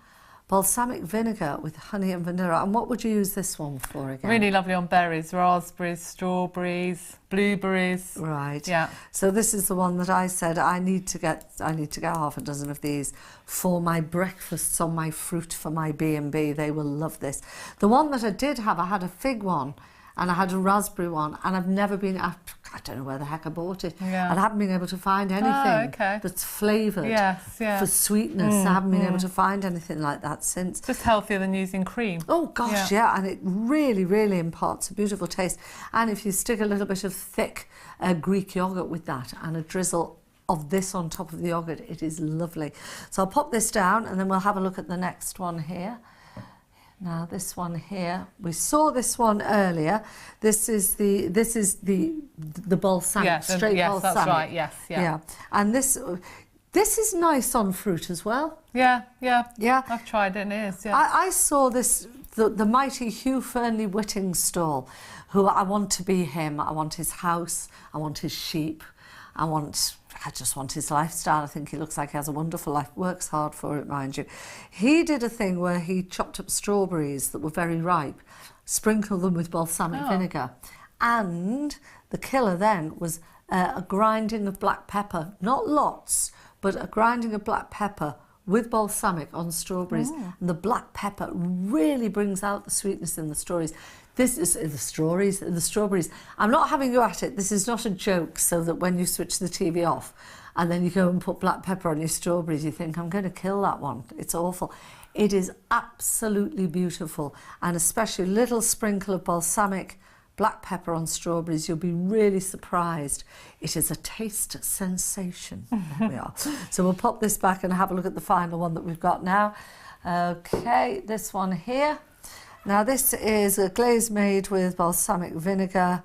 S1: balsamic vinegar with honey and vanilla. And what would you use this one for again?
S2: Really lovely on berries, raspberries, strawberries, blueberries.
S1: Right.
S2: Yeah.
S1: So this is the one that I said I need to get half a dozen of these for my breakfasts on my fruit for my B&B. They will love this. The one that I did have, I had a fig one and I had a raspberry one, and I've never been, I don't know where the heck I bought it.
S2: Yeah.
S1: And I haven't been able to find anything that's flavoured for sweetness. I haven't been able to find anything like that since.
S2: Just healthier than using cream.
S1: Oh gosh, yeah, and it really, really imparts a beautiful taste. And if you stick a little bit of thick Greek yogurt with that and a drizzle of this on top of the yogurt, it is lovely. So I'll pop this down and then we'll have a look at the next one here. Now this one here, we saw this one earlier. This is the balsamic, straight balsamic.
S2: Yes, that's right. Yes,
S1: yeah. And this is nice on fruit as well.
S2: Yeah. I've tried it and it is. Yeah.
S1: I saw this the mighty Hugh Fernley Whitting stall, who I want to be him. I want his house. I want his sheep. I just want his lifestyle. I think he looks like he has a wonderful life, works hard for it, mind you. He did a thing where he chopped up strawberries that were very ripe, sprinkled them with balsamic vinegar, and the killer then was a grinding of black pepper, not lots, but a grinding of black pepper with balsamic on strawberries. And the black pepper really brings out the sweetness in the strawberries. This is the strawberries. I'm not having you at it. This is not a joke, so that when you switch the TV off and then you go and put black pepper on your strawberries, you think, I'm going to kill that one. It's awful. It is absolutely beautiful, and especially a little sprinkle of balsamic black pepper on strawberries, you'll be really surprised. It is a taste sensation. There we are. So we'll pop this back and have a look at the final one that we've got now. Okay, this one here. Now this is a glaze made with balsamic vinegar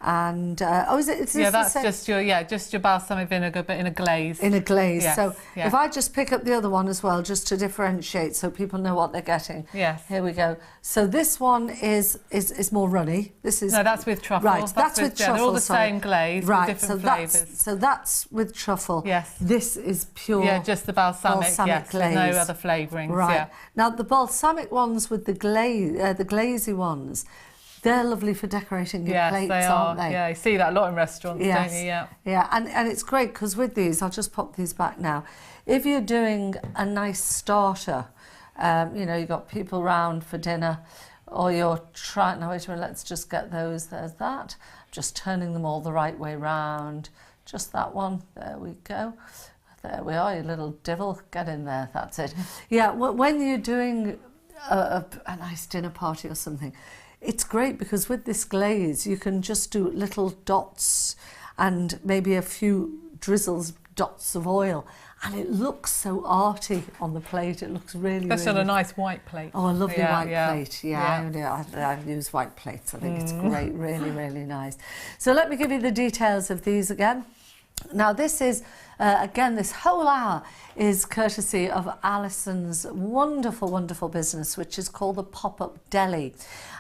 S1: and is this
S2: that's just your balsamic vinegar but in a glaze.
S1: In a glaze.
S2: Yes,
S1: so if I just pick up the other one as well, just to differentiate so people know what they're getting.
S2: Yes.
S1: Here we go. So this one is more runny. This is
S2: that's with truffle.
S1: Right, that's with truffle.
S2: They're all the same glaze,
S1: right,
S2: with different flavours.
S1: So that's with truffle.
S2: Yes.
S1: This is pure.
S2: Yeah, just the balsamic
S1: glaze.
S2: No other flavourings.
S1: Right.
S2: Yeah.
S1: Now the balsamic ones with the glazy ones, they're lovely for decorating your plates, aren't they?
S2: Yeah, you see that a lot in restaurants, don't you? Yeah.
S1: Yeah, and it's great because with these, I'll just pop these back now. If you're doing a nice starter, you've got people round for dinner, or you're trying, now wait a minute, let's just get those, there's that. Just turning them all the right way round. Just that one, there we go. There we are, you little devil, get in there, that's it. Yeah, when you're doing a nice dinner party or something, it's great because with this glaze you can just do little dots and maybe a few dots of oil, and it looks so arty on the plate. It looks really,
S2: especially on a nice white plate.
S1: Oh, a lovely white plate. I use white plates. I think it's great, really, really nice. So let me give you the details of these again. Now this is, again, this whole hour is courtesy of Alison's wonderful, wonderful business, which is called the Up Deli.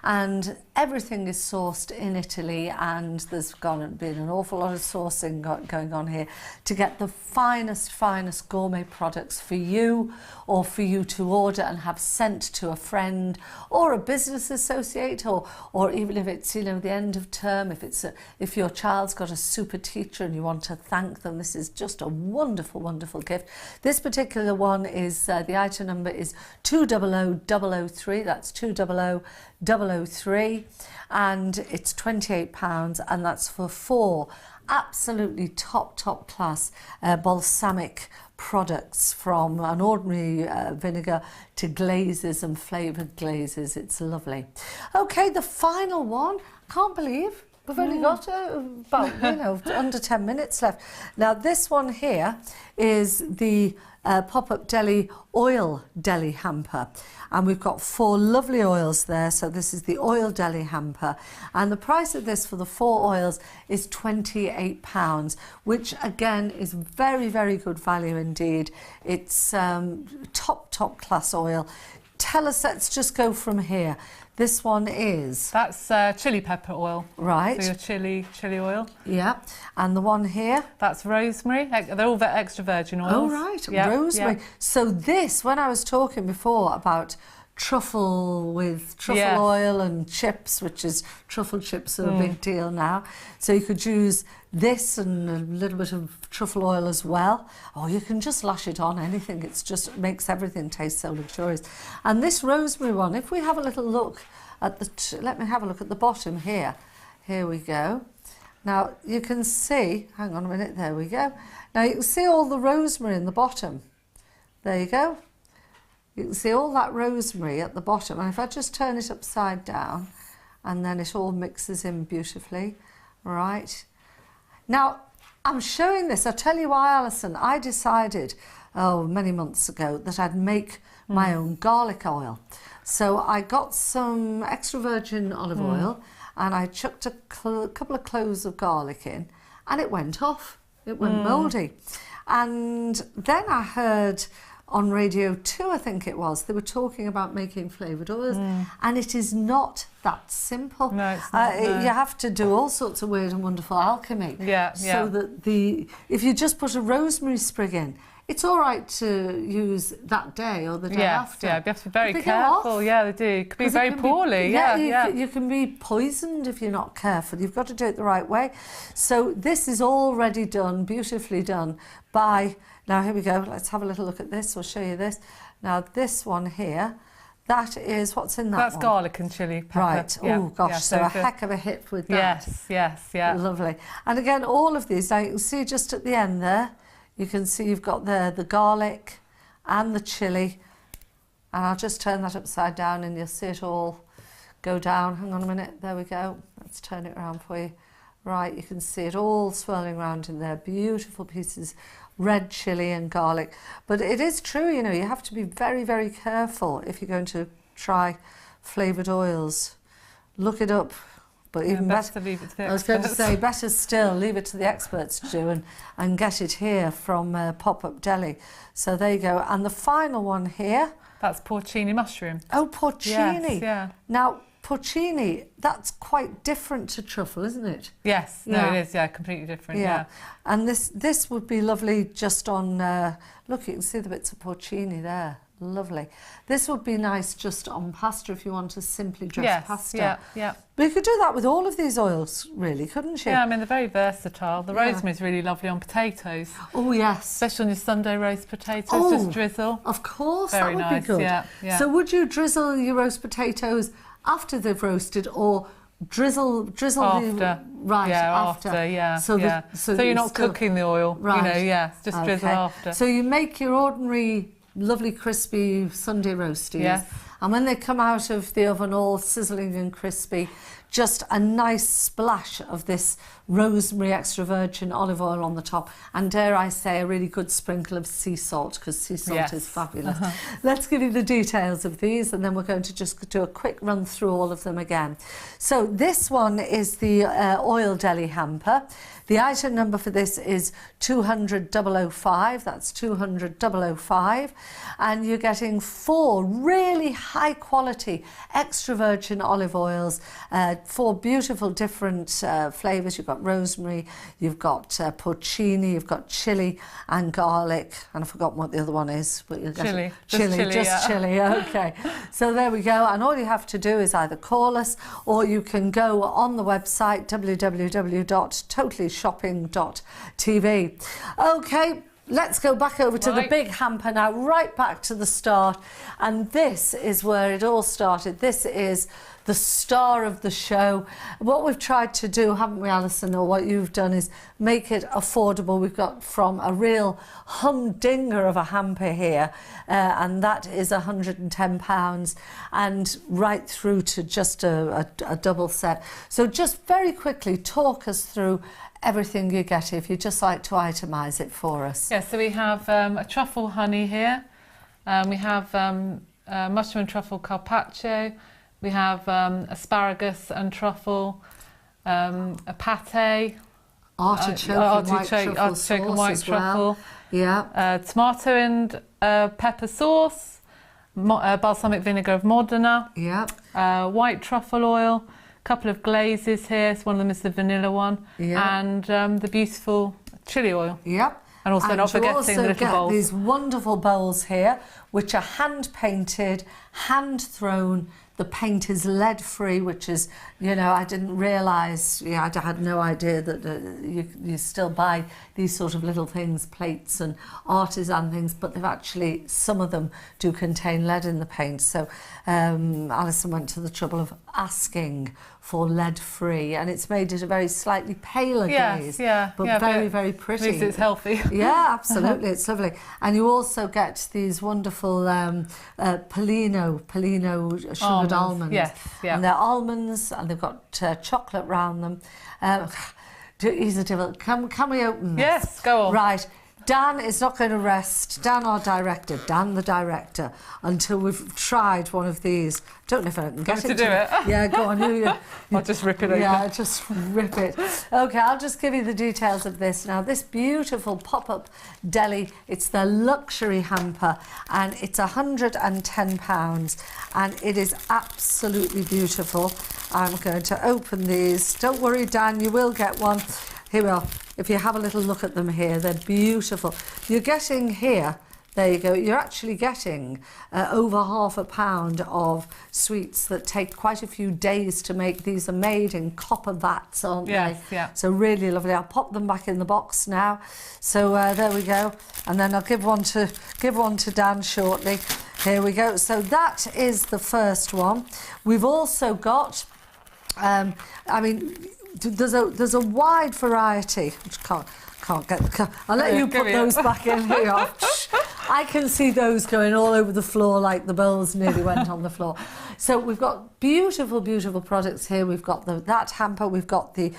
S1: And everything is sourced in Italy, and there's been an awful lot of sourcing going on here to get the finest gourmet products for you, or for you to order and have sent to a friend or a business associate, or even if it's, the end of term, if your child's got a super teacher and you want to thank them, this is just a wonderful, wonderful gift. This particular one is, the item number is 200003, that's 200003, and it's £28, and that's for 4 absolutely top class balsamic products, from an ordinary vinegar to glazes and flavoured glazes. It's lovely. Okay, the final one, can't believe we've only got about under 10 minutes left. Now this one here is the Up Deli oil deli hamper, and we've got 4 lovely oils there. So this is the oil deli hamper, and the price of this for the 4 oils is £28, which again is very, very good value indeed. It's top class oil. Tell us, let's just go from here. This one is?
S2: That's chili pepper oil.
S1: Right.
S2: So your chili oil.
S1: Yeah. And the one here?
S2: That's rosemary. They're all extra virgin oils.
S1: Oh, right.
S2: Yeah.
S1: Rosemary.
S2: Yeah.
S1: So this, when I was talking before about truffle with truffle oil and chips, which is truffle chips are a big deal now. So you could use this and a little bit of truffle oil as well. Or you can just lash it on anything. It's just makes everything taste so luxurious. And this rosemary one, if we have a little look at the, let me have a look at the bottom here. Here we go. Now you can see, hang on a minute, there we go. Now you can see all the rosemary in the bottom. There you go. You can see all that rosemary at the bottom, and if I just turn it upside down, and then it all mixes in beautifully, right? Now, I'm showing this, I'll tell you why, Alison. I decided, many months ago, that I'd make my own garlic oil. So I got some extra virgin olive oil, and I chucked a couple of cloves of garlic in, and it went off. It went mouldy. And then I heard on Radio 2, I think it was, they were talking about making flavoured oils, and it is not that simple.
S2: No, it's not, no.
S1: You have to do all sorts of weird and wonderful alchemy. So that if you just put a rosemary sprig in, it's all right to use that day or the day after.
S2: Yeah, you have to be very careful. Yeah, they do. It could be very poorly.
S1: You can be poisoned if you're not careful. You've got to do it the right way. So this is already done, beautifully done by... Now, here we go. Let's have a little look at this. I'll show you this. Now, this one here, that is, what's in that
S2: That's
S1: one?
S2: garlic and chili pepper.
S1: Right.
S2: Yeah.
S1: Oh, gosh.
S2: Yeah,
S1: so a heck of a hit with that.
S2: Yes, yeah.
S1: Lovely. And again, all of these, now you can see just at the end there, you can see you've got the garlic and the chili. And I'll just turn that upside down and you'll see it all go down. Hang on a minute. There we go. Let's turn it around for you. Right, you can see it all swirling around in there. Beautiful pieces, red chili and garlic. But it is true, you know, you have to be very, very careful if you're going to try flavoured oils. Look it up. But even better,
S2: to leave it to the
S1: I was going to say, better still, leave it to the experts to do and get it here from Up Deli. So there you go. And the final one here.
S2: That's porcini mushroom.
S1: Oh, porcini.
S2: Yes, yeah.
S1: Now, porcini, that's quite different to truffle, isn't it?
S2: Yes, no, it is, completely different, yeah.
S1: And this would be lovely just on, look, you can see the bits of porcini there, lovely. This would be nice just on pasta if you want to simply dress pasta.
S2: Yeah.
S1: But you could do that with all of these oils, really, couldn't you?
S2: Yeah, I mean, they're very versatile. The rosemary is really lovely on potatoes.
S1: Oh, yes.
S2: Especially on your Sunday roast potatoes, just drizzle.
S1: Of course,
S2: very
S1: that would
S2: nice.
S1: be good.
S2: Yeah.
S1: So would you drizzle your roast potatoes after they've roasted, or drizzle
S2: after? So you're not cooking the oil,
S1: right.
S2: Just drizzle after.
S1: So you make your ordinary lovely crispy Sunday roasties, and when they come out of the oven all sizzling and crispy, just a nice splash of this rosemary extra virgin olive oil on the top, and dare I say a really good sprinkle of sea salt, because sea salt is fabulous. Let's give you the details of these, and then we're going to just do a quick run through all of them again. So this one is the Oil Deli hamper. The item number for this is 200,005. That's 200,005. And you're getting 4 really high quality extra virgin olive oils, 4 beautiful different flavours. You've got rosemary, you've got porcini, you've got chili and garlic. And I've forgotten what the other one is. But you'll get
S2: chili.
S1: Just chili. Okay. So there we go. And all you have to do is either call us, or you can go on the website www.totallyshopping.tv. Okay, let's go back over to the big hamper now, right back to the start. And this is where it all started. This is the star of the show. What we've tried to do, haven't we, Alison, or what you've done, is make it affordable. We've got from a real humdinger of a hamper here, and that is £110, and right through to just a double set. So just very quickly talk us through everything you get, if you'd just like to itemise it for us.
S2: Yeah, so we have a truffle honey here, we have mushroom and truffle carpaccio, we have asparagus and truffle, a pâté, artichoke and white truffle,
S1: yeah,
S2: tomato and pepper sauce, balsamic vinegar of Modena.
S1: Yeah.
S2: White truffle oil. Couple of glazes here. So one of them is the vanilla one. Yeah. And the beautiful chili oil.
S1: Yep.
S2: And also not forgetting the little
S1: bowls. You also get these wonderful bowls here, which are hand painted, hand thrown. The paint is lead free, which is, you know, I didn't realise, I had no idea that you still buy these sort of little things, plates and artisan things, but they've actually, some of them do contain lead in the paint. So Alison went to the trouble of asking for lead free, and it's made it a very slightly paler glaze, but very, very pretty.
S2: At least it's healthy.
S1: Yeah, absolutely, it's lovely. And you also get these wonderful Polino sugared almonds.
S2: Yes,
S1: and they're almonds, and they've got chocolate round them. He's a devil. Can we open this?
S2: Yes, go on.
S1: Right. Dan is not going to rest, Dan our director, Dan the director, until we've tried one of these. Don't know if I can get it.
S2: To do it?
S1: Yeah, go on.
S2: I'll just rip it open.
S1: Yeah, just rip it. Okay, I'll just give you the details of this now. This beautiful pop-up deli, it's the luxury hamper, and it's £110, and it is absolutely beautiful. I'm going to open these. Don't worry, Dan, you will get one. Here we are. If you have a little look at them here, they're beautiful. You're getting here, there you go, you're actually getting over £1/2 of sweets that take quite a few days to make. These are made in copper vats, aren't they?
S2: Yeah.
S1: So really lovely. I'll pop them back in the box now. So there we go. And then I'll give one to Dan shortly. Here we go. So that is the first one. We've also got, there's a wide variety. Which can't get. I'll let you put those back in here. I can see those going all over the floor, like the bowls nearly went on the floor. So we've got beautiful, beautiful products here. We've got that hamper. We've got the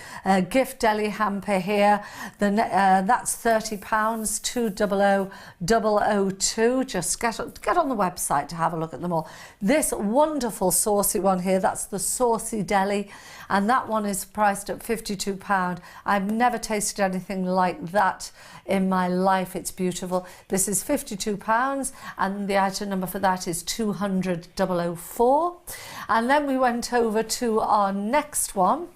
S1: gift deli hamper here. That's £30, 200002. Just get on the website to have a look at them all. This wonderful saucy one here, that's the saucy deli, and that one is priced at £52. I've never tasted anything like that in my life. It's beautiful. This is £52, and the item number for that is 200004. And then we went over to our next one,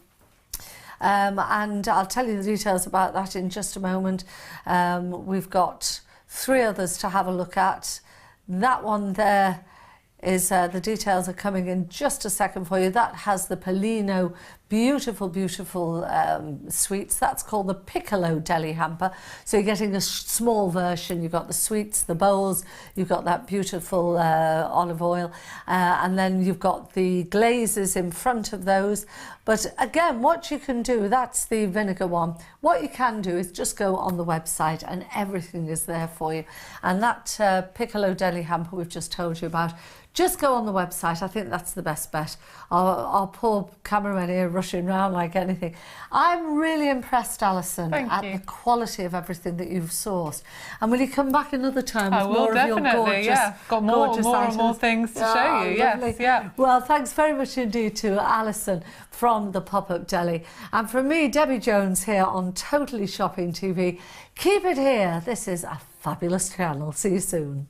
S1: and I'll tell you the details about that in just a moment. We've got 3 others to have a look at. That one there is the details are coming in just a second for you. That has the Polino beautiful, beautiful sweets. That's called the Piccolo Deli Hamper. So you're getting a small version. You've got the sweets, the bowls, you've got that beautiful olive oil, and then you've got the glazes in front of those. But again, what you can do, that's the vinegar one. What you can do is just go on the website and everything is there for you. And that Piccolo Deli Hamper we've just told you about, just go on the website. I think that's the best bet. Our poor cameraman here rushing around like anything. I'm really impressed, Alison, at the quality of everything that you've sourced. And will you come back another time with more of your gorgeous,
S2: got more and more things to show you.
S1: Lovely.
S2: Yes, yeah.
S1: Well, thanks very much indeed to Alison from the Pop-Up Deli. And from me, Debbie Jones, here on Totally Shopping TV. Keep it here. This is a fabulous channel. See you soon.